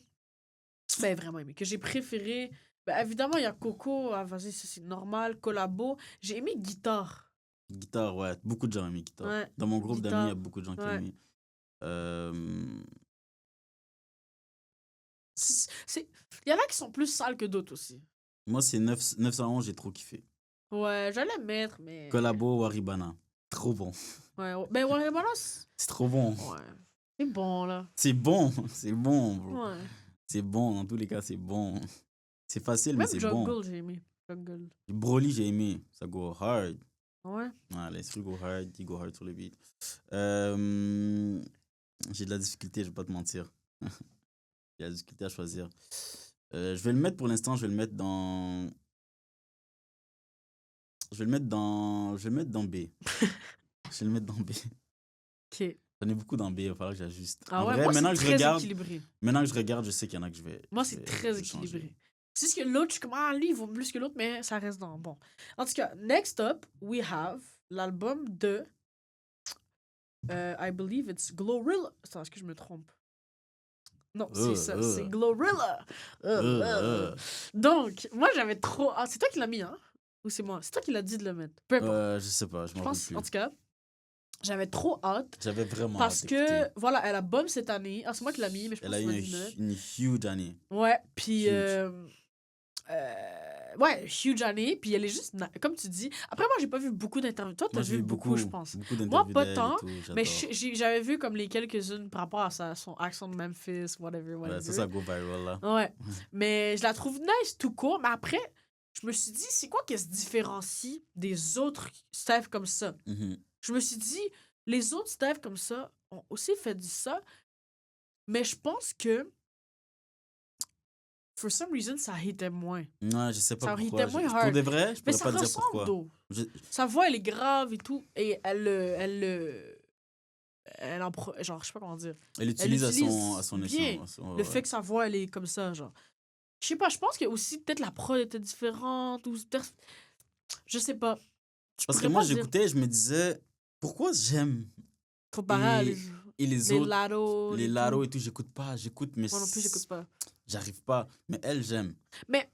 ben vraiment aimé, que j'ai préféré, ben évidemment, il y a Coco, ah, vas-y, ça, c'est normal, Collabo. J'ai aimé Guitare. Guitare, ouais. Beaucoup de gens aiment guitare. Ouais, Dans mon groupe d'amis, il y a Guitare. beaucoup de gens qui Ouais. aiment. Euh... Il y en a qui sont plus sales que d'autres aussi. Moi, c'est 911, j'ai trop kiffé. Ouais, j'allais mettre, mais. Collabo, Waribana. Trop bon. Ouais, ouais. Ben, ouais, balance. C'est trop bon. Ouais. C'est bon, là. C'est bon. C'est bon, bro. Ouais. C'est bon. Dans tous les cas, c'est bon. C'est facile, mais Même c'est Jungle, bon. j'ai aimé. Jungle. Broly, j'ai aimé. Ça go hard. Ouais. Ouais, l'instru go hard, il go hard sur le beat. J'ai de la difficulté, je vais pas te mentir. J'ai de la difficulté à choisir. Je vais le mettre pour l'instant, je vais le mettre dans. Je vais le mettre dans. Je vais le mettre dans B. Je vais le mettre dans B. Ok. J'en ai beaucoup dans B, il va falloir que j'ajuste. Ah En ouais, vrai, moi, c'est maintenant que je très regarde, équilibré. je sais qu'il y en a que je vais. Moi, je c'est vais- très je vais changer. équilibré. C'est ce que l'autre, je suis comme, ah, lui, il vaut plus que l'autre, mais ça reste dans bon. En tout cas, next up, we have l'album de. I believe it's Glorilla. Attends, est-ce que je me trompe? Non, c'est ça, c'est Glorilla. Donc, moi, j'avais trop. Ah, c'est toi qui l'as mis, hein? Ou c'est moi? C'est toi qui l'as dit de le mettre. Peu importe. Je sais pas, je Je m'en rappelle pense, plus. en tout cas, j'avais trop hâte. J'avais vraiment Parce hâte que, d'écouter. voilà, elle a bombe cette année. Ah, c'est moi qui l'ai mis, mais je pense Elle a que eu c'est moi qui une huge année. Ouais, puis Huge. ouais, huge année, puis elle est juste comme tu dis. Après moi, j'ai pas vu beaucoup d'interviews. Toi, t'as Moi, j'ai vu vu beaucoup, je pense. beaucoup Moi, d'interviews pas d'elle et tant, tout, mais j'adore. j'avais vu comme les quelques-unes par rapport à son accent de Memphis, whatever, Ouais, whatever. ça go viral, là. Ouais, mais je la trouve nice tout court, mais après, je me suis dit, c'est quoi qui se différencie des autres Steph comme ça? Mhm. Je me suis dit, les autres Steph comme ça ont aussi fait du ça, mais je pense que for some reason, ça hitait moins. Ouais, je sais pas Ça pourquoi. hitait moins Pour hard. de vrai, je Mais pourrais ça pas te dire ressemble, pourquoi. d'eau. Je- Sa voix, elle est grave et tout. Et genre, je sais pas comment dire. Elle Elle utilise utilise à son bien essence. le Ouais. fait que sa voix, elle est comme ça, genre. Je sais pas, je pense que aussi, peut-être la prod était différente ou... Je sais pas. Je Parce que pourrais moi, pas dire. j'écoutais, je me disais, pourquoi j'aime Comparé à et les les autres, Lado, les tout. Laro et tout, j'écoute pas. J'écoute, mais Moi non plus, j'écoute pas. j'arrive pas. Mais elle, j'aime. Mais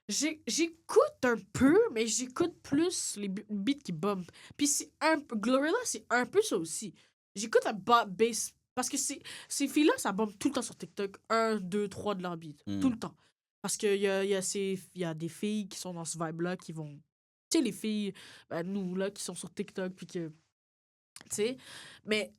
j'écoute un peu, mais j'écoute plus les beats qui bump. Puis c'est un peu... Glorilla, c'est un peu ça aussi. J'écoute la bass... Parce que ces filles-là, ça bump tout le temps sur TikTok. 1, 2, 3 de leur beat. Tout le temps. Parce qu'il y a des filles qui sont dans ce vibe-là qui vont... Tu sais, les filles, nous, là, qui sont sur TikTok, puis que... Tu sais, mais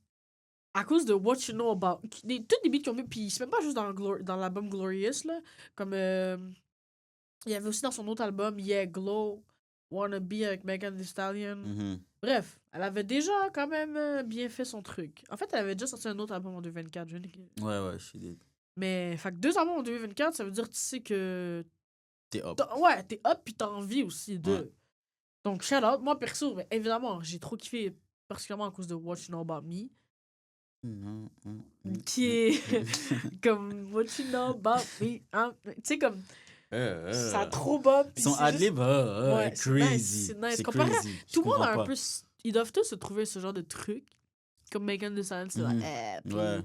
à cause de What You Know About... Tous les beats qu'ils ont mis, puis c'est même pas juste dans l'album Glorious, là. Comme, il y avait aussi dans son autre album, Yeah, Glow, Wanna Be avec Megan Thee Stallion. Mhm. Bref, elle avait déjà quand même bien fait son truc. En fait, elle avait déjà sorti un autre album en 2024. Ouais, je suis dead. Mais, fait que 2 albums en 2024, ça veut dire, tu sais que... T'es up. Ouais, t'es up, puis t'as envie aussi de... Ouais. Donc, shout out. Moi, perso, ben, évidemment, j'ai trop kiffé, particulièrement à cause de What You Know About Me. Qui est comme What You Know About Me. Hein? Tu sais, comme. Ça a trop bon. Son ad-lib, Ouais, c'est nice, crazy. c'est nice. C'est Comparé à- crazy. Je Tout le monde a comprends un pas. peu. Ils doivent tous se trouver ce genre de truc. Comme Megan Thee Stallion, c'est Mhm. là. Puis Ouais.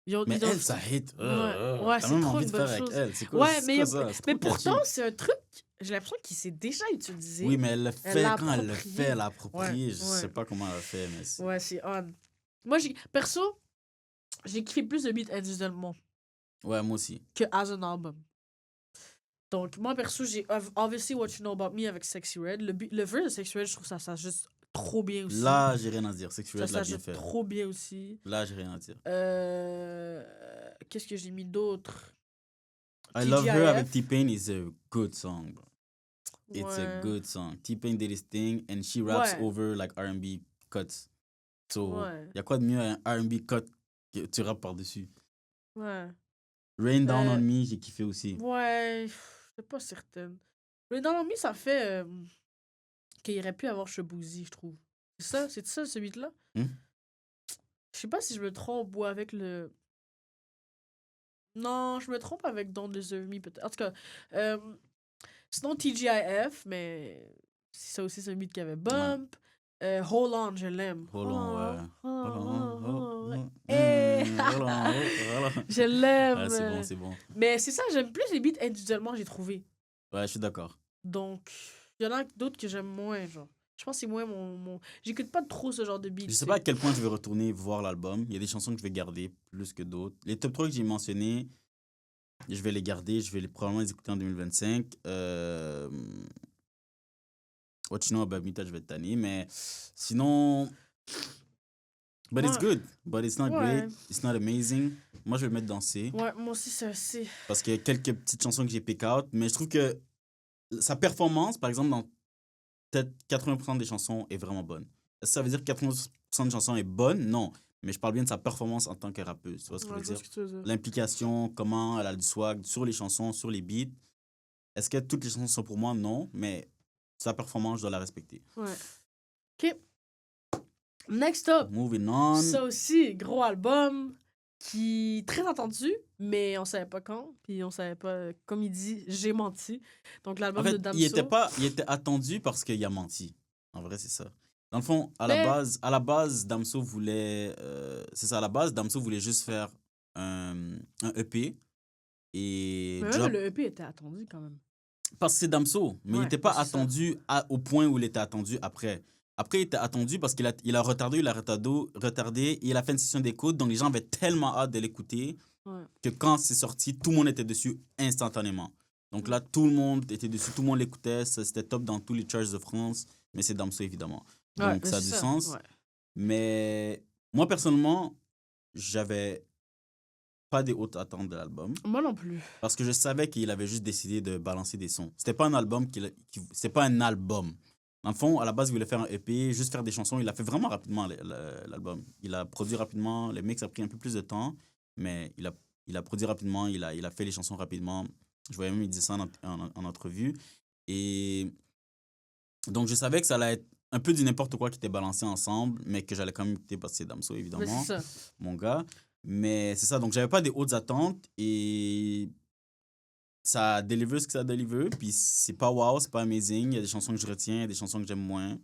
ils Mais doivent- elle, ça hit. Ouais, T'as c'est même trop envie une de faire bonne avec chose. elle. C'est quoi, Ouais, c'est mais, quoi ça? C'est mais trop pourtant, catchy. c'est un truc, j'ai l'impression qu'il s'est déjà utilisé. Oui, mais elle le fait l'a quand elle le approprié. fait, elle l'a approprié. Ouais, Je ouais. sais pas comment elle le fait, mais c'est... Ouais, c'est on. Moi, perso, j'ai kiffé plus de beats individuellement Ouais, moi aussi. que as an album. Donc, moi, perso, j'ai obviously What You Know About Me avec Sexy Red. Le verse de Sexy Red, je trouve ça juste trop bien aussi. Là, j'ai rien à dire. C'est que tu ça l'a bien s'ajoute fait. trop bien aussi. Là, j'ai rien à dire. Qu'est-ce que j'ai mis d'autre? I Love Her avec TGIF. T-Pain is a good song, bro. It's a Ouais. good song. T-Pain did his thing and she raps Ouais. over like R&B cuts. So, Ouais. y a quoi de mieux un R&B cut que tu rappes par-dessus? Ouais. Rain Down on Me, j'ai kiffé aussi. Ouais. Je suis pas certaine. Mais dans l'ennui, ça fait qu'il aurait pu avoir Chebouzy, je trouve. C'est ça, ce beat-là? Hmm? Je sais pas si je me trompe ou avec le... Non, je me trompe avec Don't Deserve Me, peut-être. En tout cas, sinon TGIF, mais ça aussi, c'est un beat qui avait Bump. Hold On, je l'aime. Hold on, ouais. Hold on. Hold on. Je l'aime. Ouais, c'est bon, c'est bon. Mais c'est ça, j'aime plus les beats individuellement, j'ai trouvé. Ouais, je suis d'accord. Donc, il y en a d'autres que j'aime moins, genre. Je pense que c'est moins mon... J'écoute pas trop ce genre de beats. Je sais pas à quel point je vais retourner voir l'album. Il y a des chansons que je vais garder plus que d'autres. Les top 3 que j'ai mentionnés, je vais les garder. Je vais probablement les écouter en 2025. What You Know About Me, je vais être tanné. Mais sinon... But it's Ouais. good. But it's not Ouais. great. It's not amazing. Moi, je vais le mettre dans C. Ouais, moi aussi, c'est assez. Parce qu'il y a quelques petites chansons que j'ai pick out. Mais je trouve que sa performance, par exemple, dans peut-être 80% des chansons, est vraiment bonne. Est-ce que ça veut dire que 80% des chansons est bonne? Non. Mais je parle bien de sa performance en tant que rappeuse. Tu vois ce que je veux dire? que tu veux dire. L'implication, comment elle a du swag sur les chansons, sur les beats. Est-ce que toutes les chansons sont pour moi? Non. Mais sa performance, je dois la respecter. Ouais. OK. Next up. Moving on. Ça aussi, gros album qui très attendu, mais on savait pas quand. Puis on savait pas, comme il dit, j'ai menti. Donc En l'album fait, de Damso. il était attendu parce qu'il a menti. En vrai, c'est ça. Dans le fond, à Mais- la base, Damso voulait... c'est ça, à la base, Damso voulait juste faire un EP et Mais drop... même le EP était attendu quand même. Parce que c'est Damso, mais il Ouais, n'était pas c'est ça. attendu au point où il était attendu après. Après, il était attendu parce qu'il a retardé, et il a fait une session d'écoute, donc les gens avaient tellement hâte de l'écouter Ouais. que quand c'est sorti, tout le monde était dessus instantanément. Donc là, tout le monde était dessus, tout le monde l'écoutait, c'était top dans tous les charts de France, mais c'est Damso évidemment. Ouais, Donc mais ça a c'est du sens. Ouais. Mais moi, personnellement, j'avais pas des hautes attentes de l'album Moi non plus. parce que je savais qu'il avait juste décidé de balancer des sons. C'était pas un album c'était pas un album. Dans le fond, à la base, il voulait faire un EP, juste faire des chansons. Il a fait vraiment rapidement l'album. Il a produit rapidement, le mix a pris un peu plus de temps, mais il a produit rapidement, il a fait les chansons rapidement. Je voyais même, il disait ça en entrevue. Et donc, je savais que ça allait être un peu du n'importe quoi qui était balancé ensemble, mais que j'allais quand même écouter parce que c'est Damso, Mais évidemment, c'est ça. mon gars. Mais c'est ça, donc j'avais pas des hautes attentes et ça a délivré ce que ça a délivré. Puis c'est pas wow, c'est pas amazing. Il y a des chansons que je retiens, il y a des chansons que j'aime moins.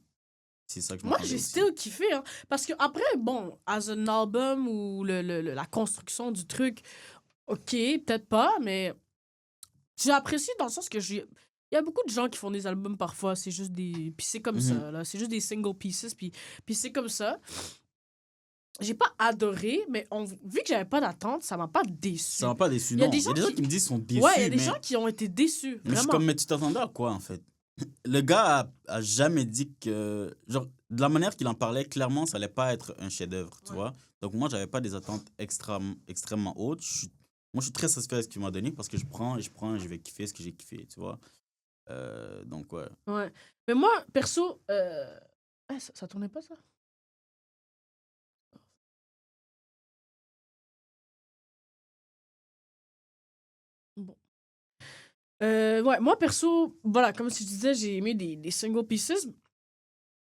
C'est ça que je Moi, m'attendais j'ai aussi. still kiffé, hein. Parce que après, bon, as un album ou la construction du truc, ok, peut-être pas, mais j'ai apprécié dans le sens que il y a beaucoup de gens qui font des albums parfois, c'est juste des... Puis c'est comme ça, là. C'est juste des single pieces, puis c'est comme ça. J'ai pas adoré, mais vu que j'avais pas d'attente, ça m'a pas déçu. Ça m'a pas déçu, Il y a non. des Il y a gens des gens qui- qui me disent qu'ils sont déçus. Ouais, il y a des mais... gens qui ont été déçus, Mais je suis vraiment. comme, mais tu t'attendais à quoi, en fait? Le gars a jamais dit que... Genre, de la manière qu'il en parlait, clairement, ça allait pas être un chef-d'œuvre, tu Ouais. vois. Donc, moi, j'avais pas des attentes extrêmement hautes. Moi, je suis très satisfait de ce qu'il m'a donné parce que je prends et je vais kiffer ce que j'ai kiffé, tu vois. Donc, ouais. Ouais. Mais moi, perso, ça tournait pas, ça? Bon. Ouais, moi, perso, voilà, comme je disais, j'ai aimé des single pieces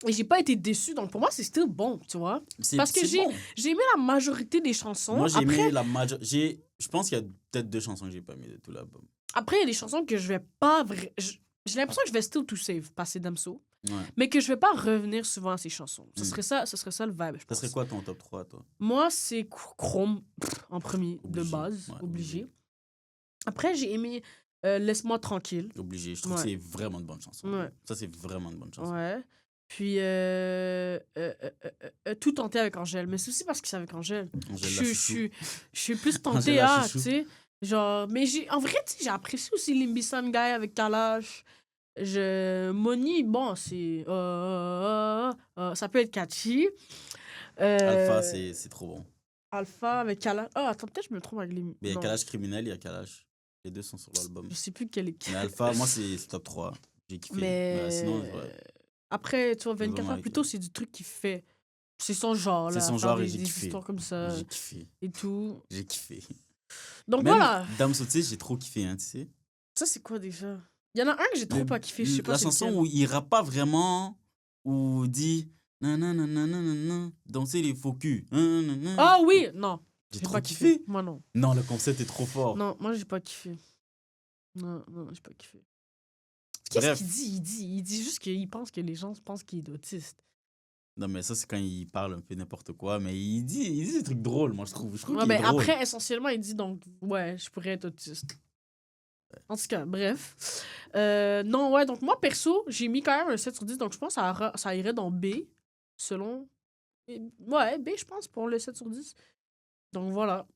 et j'ai pas été déçu. Donc, pour moi, c'est still bon, tu vois. Parce que C'est bon. j'ai aimé la majorité des chansons. Moi, j'ai Après, aimé la majorité. Je pense qu'il y a peut-être 2 chansons que j'ai pas aimées de tout l'album. après, il y a des chansons que je vais pas... J'ai l'impression que je vais still to save, passer Damso. Ouais. Mais que je vais pas revenir souvent à ces chansons. Ce Mm. serait ça le vibe, je Ça pense. serait quoi ton top 3, toi? Moi, c'est Chrome en premier, de Obligé. base, Ouais, obligé. Après, j'ai aimé Laisse-moi tranquille. Obligé. Je trouve Ouais. que c'est vraiment une bonne chanson. Ouais. Ça, c'est vraiment une bonne chanson. Ouais. Puis Tout tenter avec Angèle. Mais c'est aussi parce que c'est avec Angèle. Angèle Je la chouchou. je suis plus Angèle tentée la à, chouchou. tu sais. Genre, mais en vrai, tu sais, j'ai apprécié aussi Limbisan Guy avec Kalash. Moni, bon, c'est. Ça peut être catchy. Alpha, c'est trop bon. Alpha avec Kalash. Oh, attends, peut-être que je me trompe avec les. Mais il y a Non, Kalash criminel, il y a Kalash. Les deux sont sur l'album. je sais plus quel est. Mais Alpha, moi, c'est top 3. J'ai kiffé. Mais. Sinon, ouais. Après, tu vois, 24 Vraiment heures avec plus tôt, c'est du truc qu'il fait. C'est son genre, C'est là. son faire genre et des j'ai kiffé. histoires comme ça J'ai kiffé. et tout. J'ai kiffé. Donc Même voilà. Dame Sauté, j'ai trop kiffé, hein, tu sais. Ça, c'est quoi déjà? Il y en a un que j'ai trop pas kiffé, je sais pas La c'est chanson lequel. où il rappe pas vraiment, où il dit nanana, danser les faux culs. Ah oui! Non. J'ai J'ai trop pas kiffé. Moi, non. Non, le concept est trop fort. Non, moi, j'ai pas kiffé. Non, j'ai pas kiffé. Qu'est-ce Bref. qu'il dit? Il dit juste qu'il pense que les gens pensent qu'il est autiste. Non, mais ça, c'est quand il parle un peu n'importe quoi, mais il dit des trucs drôles, moi, je trouve. Je trouve Ouais, qu'il est ben, drôle. après, essentiellement, il dit donc, ouais, je pourrais être autiste. En tout cas, bref. Non, ouais, donc moi, perso, j'ai mis quand même un 7 sur 10, donc je pense que ça irait dans B, selon. Ouais, B, je pense, pour le 7 sur 10. Donc voilà.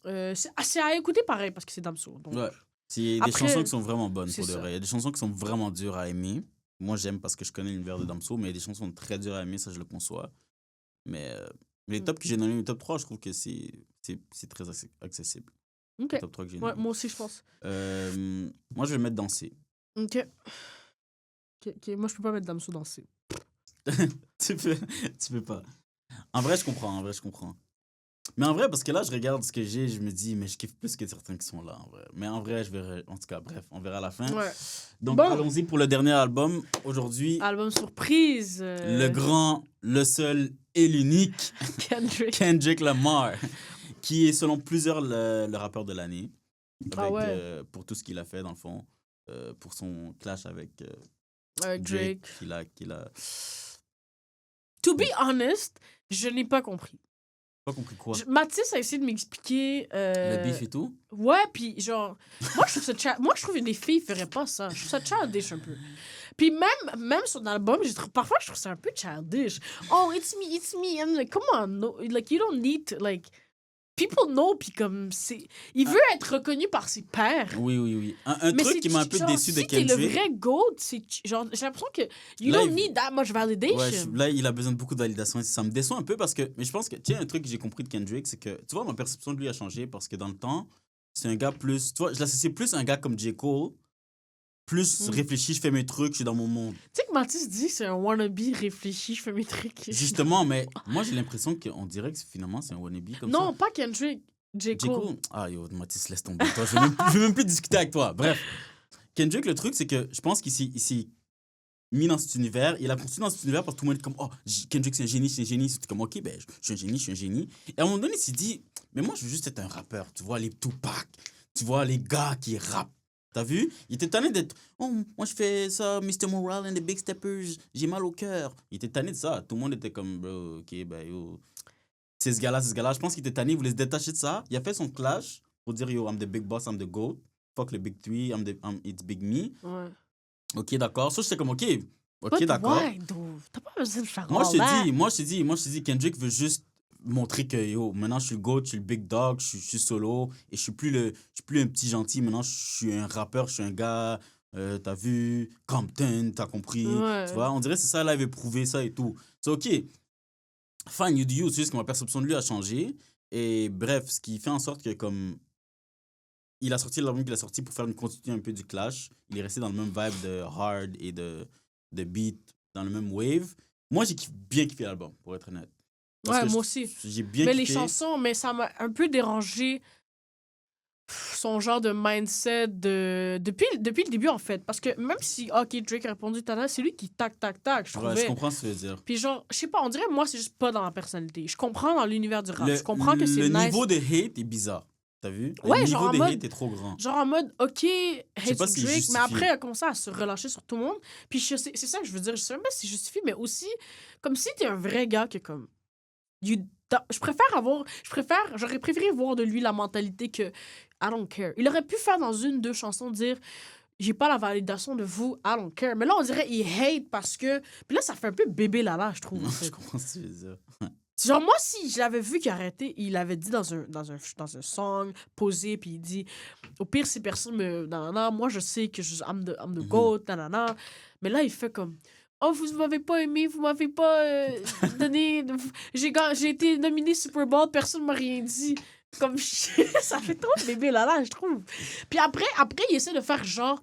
C'est à écouter pareil, parce que c'est Damso. Donc... Ouais. Il y a des Après, chansons qui sont vraiment bonnes c'est pour de ça. vrai. Il y a des chansons qui sont vraiment dures à aimer. Moi, j'aime parce que je connais l'univers de Damso, mais il y a des chansons très dures à aimer, ça, je le conçois. Mais les tops que j'ai donnés, les top 3, je trouve que c'est très accessible. Ok. Les top 3 que j'ai Ouais, donnés. moi aussi, je pense. Moi, je vais mettre danser. Ok. Moi, je peux pas mettre Damso dans C. tu peux pas. En vrai, je comprends. Mais en vrai, parce que là, je regarde ce que j'ai, je me dis, mais je kiffe plus que certains qui sont là, en vrai. Mais en vrai, je verrai. En tout cas, bref, on verra à la fin. Ouais. Donc, Bon. allons-y pour le dernier album. Aujourd'hui, Album surprise. le grand, le seul et l'unique Kendrick. Kendrick Lamar, qui est selon plusieurs le rappeur de l'année. Ah ouais. Pour tout ce qu'il a fait, dans le fond. Pour son clash avec Drake. qu'il a... To be honest, je n'ai pas compris. Pas compris quoi. Mathis a essayé de m'expliquer. Le beef et tout. Ouais, puis genre, moi je trouve que les filles feraient pas ça. Je trouve ça childish un peu. Puis même son album, parfois je trouve ça un peu childish. Oh, it's me. I'm like, come on, no, like you don't need to, like people know. Puis comme c'est, il veut être reconnu par ses pairs. Oui. Un Mais truc qui m'a un peu genre, déçu de si t'es le Kendrick. vrai GOAT, c'est genre j'ai l'impression que you Là, don't need that much validation. Ouais, là, il a besoin de beaucoup de validation. Ça me déçoit un peu parce que. Mais je pense que. Tiens, un truc que j'ai compris de Kendrick, c'est que. Tu vois, ma perception de lui a changé parce que dans le temps, c'est un gars plus. Tu vois, je l'associe plus à un gars comme J. Cole. Plus réfléchi, je fais mes trucs, je suis dans mon monde. Tu sais que Mathis dit c'est un wannabe réfléchi, je fais mes trucs. Justement, mais moi, j'ai l'impression qu'on dirait que finalement, c'est un wannabe comme ça. Non, pas Kendrick. J. Cole. Ah, yo, Mathis, laisse tomber. Toi, je vais même plus discuter avec toi. Bref. Kendrick, le truc, c'est que je pense qu'il s'est mis dans cet univers. Il a continué dans cet univers parce que tout le monde est comme, oh, Kendrick, c'est un génie. C'est comme, ok, ben, je suis un génie. Et à un moment donné, il s'est dit, mais moi, je veux juste être un rappeur. Tu vois, les Tupac, tu vois, les gars qui rappent. T'as vu? Il était tanné d'être, oh, moi, je fais ça, Mr. Morale and the Big Steppers, j'ai mal au cœur. Il était tanné de ça. Tout le monde était comme, bro, ok, ben, yo. C'est ce gars-là. Je pense qu'il était tanné, il voulait se détacher de ça. Il a fait son clash pour dire, yo, I'm the big boss, I'm the GOAT. Fuck le big three, it's big me. Ouais. Ok, d'accord. Ça, j'étais comme, ok, But d'accord. why, though? T'as pas besoin de faire Moi, all that. je te dis, Kendrick veut juste montrer que, yo, maintenant, je suis le GOAT, je suis le big dog, je suis solo, et je suis plus un petit gentil. Maintenant, je suis un rappeur, je suis un gars t'as vu Compton, t'as compris, Ouais. tu vois. On dirait que c'est ça, là, il veut prouver ça et tout. C'est OK. Fine, you do you, c'est juste que ma perception de lui a changé. Et bref, ce qui fait en sorte que, comme, il a sorti l'album qu'il a sorti pour faire une continuité un peu du Clash. Il est resté dans le même vibe de hard et de beat, dans le même wave. Moi, j'ai bien kiffé l'album, pour être honnête. Parce Ouais, que moi aussi. j'ai bien Mais kiffé. les chansons, mais ça m'a un peu dérangé son genre de mindset depuis le début, en fait. Parce que même si, OK, Drake a répondu, tada, c'est lui qui tac, tac, tac, je Ouais, trouvais. je comprends ce que tu veux dire. Puis genre, je sais pas, on dirait, moi, c'est juste pas dans ma personnalité. Je comprends dans l'univers du rap. Le, Je comprends que c'est le nice. niveau de hate est bizarre. T'as vu? Le Ouais, genre niveau en de mode- hate est trop grand. Genre en mode, OK, hate pas sur si c'est Drake, mais justifié. après, elle a commencé à se relâcher sur tout le monde. Puis c'est ça que je veux dire. Je sais même pas si c'est justifié, mais aussi, comme si t'es un vrai gars qui est comme. J'aurais préféré voir de lui la mentalité que I don't care. Il aurait pu faire dans une, deux chansons dire j'ai pas la validation de vous, I don't care. Mais là, on dirait il hate parce que. Puis là, ça fait un peu bébé Lala, je trouve. en fait. Je comprends ce que tu veux dire. Genre, moi, si je l'avais vu qu'il arrêtait, il avait dit dans un song, posé, puis il dit au pire, si personne me. Nanana, moi, je sais que I'm the GOAT, nanana. Mais là, il fait comme. Oh, vous m'avez pas aimé, vous m'avez pas donné. J'ai été nominé Super Bowl, personne m'a rien dit. Comme ça fait trop bébé là, je trouve. Puis après, il essaie de faire genre.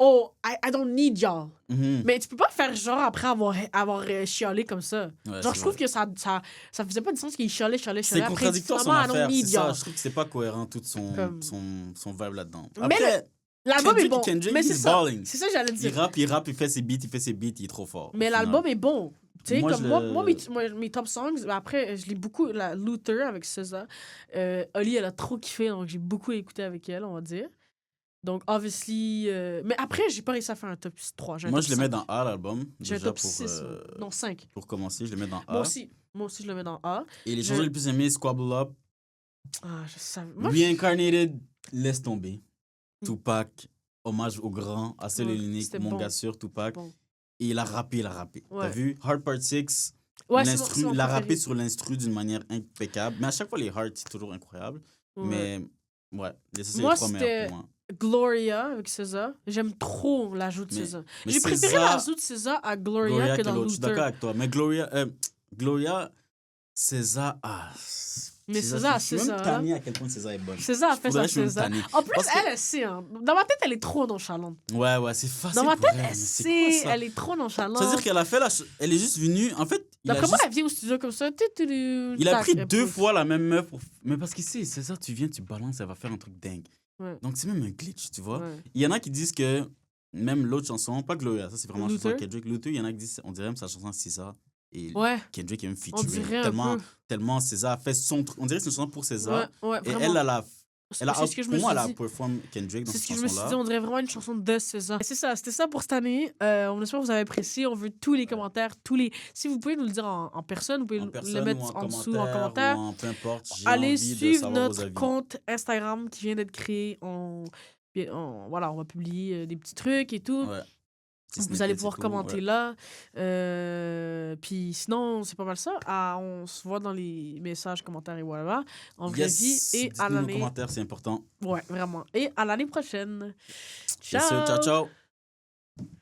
Oh, I don't need y'all. Mhm. Mais tu peux pas faire genre après avoir chialé comme ça. Ouais, Genre, c'est je trouve vrai. que ça faisait pas de sens qu'il chialait. C'est Après, contradictoire son finalement, I don't affaire, c'est need ça. y'all. Je trouve que c'est pas cohérent tout Comme- son vibe là-dedans. Mais Après, L'album est bon. Kendrick, Mais c'est he's ça. balling. C'est ça que j'allais Il dire. rappe, il fait ses beats, il est trop fort. Mais au final. l'album est bon. Tu sais, Moi, comme je moi, le- mes top songs, après, je lis beaucoup Luther avec SZA. Oli, elle a trop kiffé, donc j'ai beaucoup écouté avec elle, on va dire. Donc, obviously. Mais après, j'ai pas réussi à faire un top 3. Moi, je le mets dans A, l'album. J'ai un Déjà top 6. Non, 5. pour commencer, je le mets dans A. Moi aussi, je le mets dans A. Et les Je- chansons les plus aimées, Squabble Up, Ah, je savais. Moi, Reincarnated, Laisse tomber. Tupac, hommage au grand, à seul et Ouais, l'unique, c'était mon bon. gars sûr, Tupac. bon. Et il a rappé. Ouais. T'as vu? Hard Part 6, Ouais, l'instru, mon il a rappé préféré. sur l'instru d'une manière impeccable. Mais à chaque fois, les Hard, c'est toujours incroyable. Ouais. Mais ouais, ça, c'est Moi, les trois meilleurs c'était pour moi. Gloria avec SZA. J'aime trop l'ajout de Mais- SZA. mais J'ai préféré SZA- l'ajout de SZA à Gloria que dans l'autre. Je suis d'accord Luther. avec toi. Mais Gloria, César, Mais je César, suis même César, tanné à quel point César est bonne. César a fait Faudrait ça, que je me César. tanne. En plus, Parce que- elle sait. Hein. Dans ma tête, elle est trop nonchalante. Ouais, c'est facile Dans ma pour tête, elle. elle mais c'est sait. quoi ça? Elle est trop nonchalante. C'est-à-dire qu'elle a fait elle est juste venue. En fait, il a D'après moi, juste- elle vient au studio comme ça. il a pris 2 fois la même meuf. Mais parce que c'est ça, tu viens, tu balances, elle va faire un truc dingue. Ouais. Donc c'est même un glitch, tu vois. Ouais. Il y en a qui disent que même l'autre chanson, pas Gloria, ça c'est vraiment la chanson de Luther? Kendrick. Luther, il y en a qui disent, on dirait même sa chanson à César. Et Ouais, Kendrick est même on featuring. dirait Tellement, un peu. tellement César a fait son truc. On dirait que c'est une chanson pour César. Ouais, Et vraiment. elle a C'est ce que je pour me moi, elle suis a dit. perform Kendrick dans C'est cette ce que je me suis dit, chanson-là. on dirait vraiment une chanson de César. C'est ça, c'était ça pour cette année. On espère que vous avez apprécié. On veut tous les commentaires, Si vous pouvez nous le dire en personne, vous pouvez En le personne mettre ou en dessous en commentaire. ou en peu importe. J'ai Allez envie de suivre savoir vos notre avis. compte Instagram qui vient d'être créé. Voilà, on va publier des petits trucs et tout. Ouais. Petit Vous snippet allez et pouvoir tout, commenter ouais. là. Puis sinon, c'est pas mal ça. On se voit dans les messages, commentaires et voilà. En vraie vie. Yes, Et à dites-nous nos l'année. commentaires, c'est important. Ouais, vraiment. Et à l'année prochaine. Yes, sir. Ciao, ciao.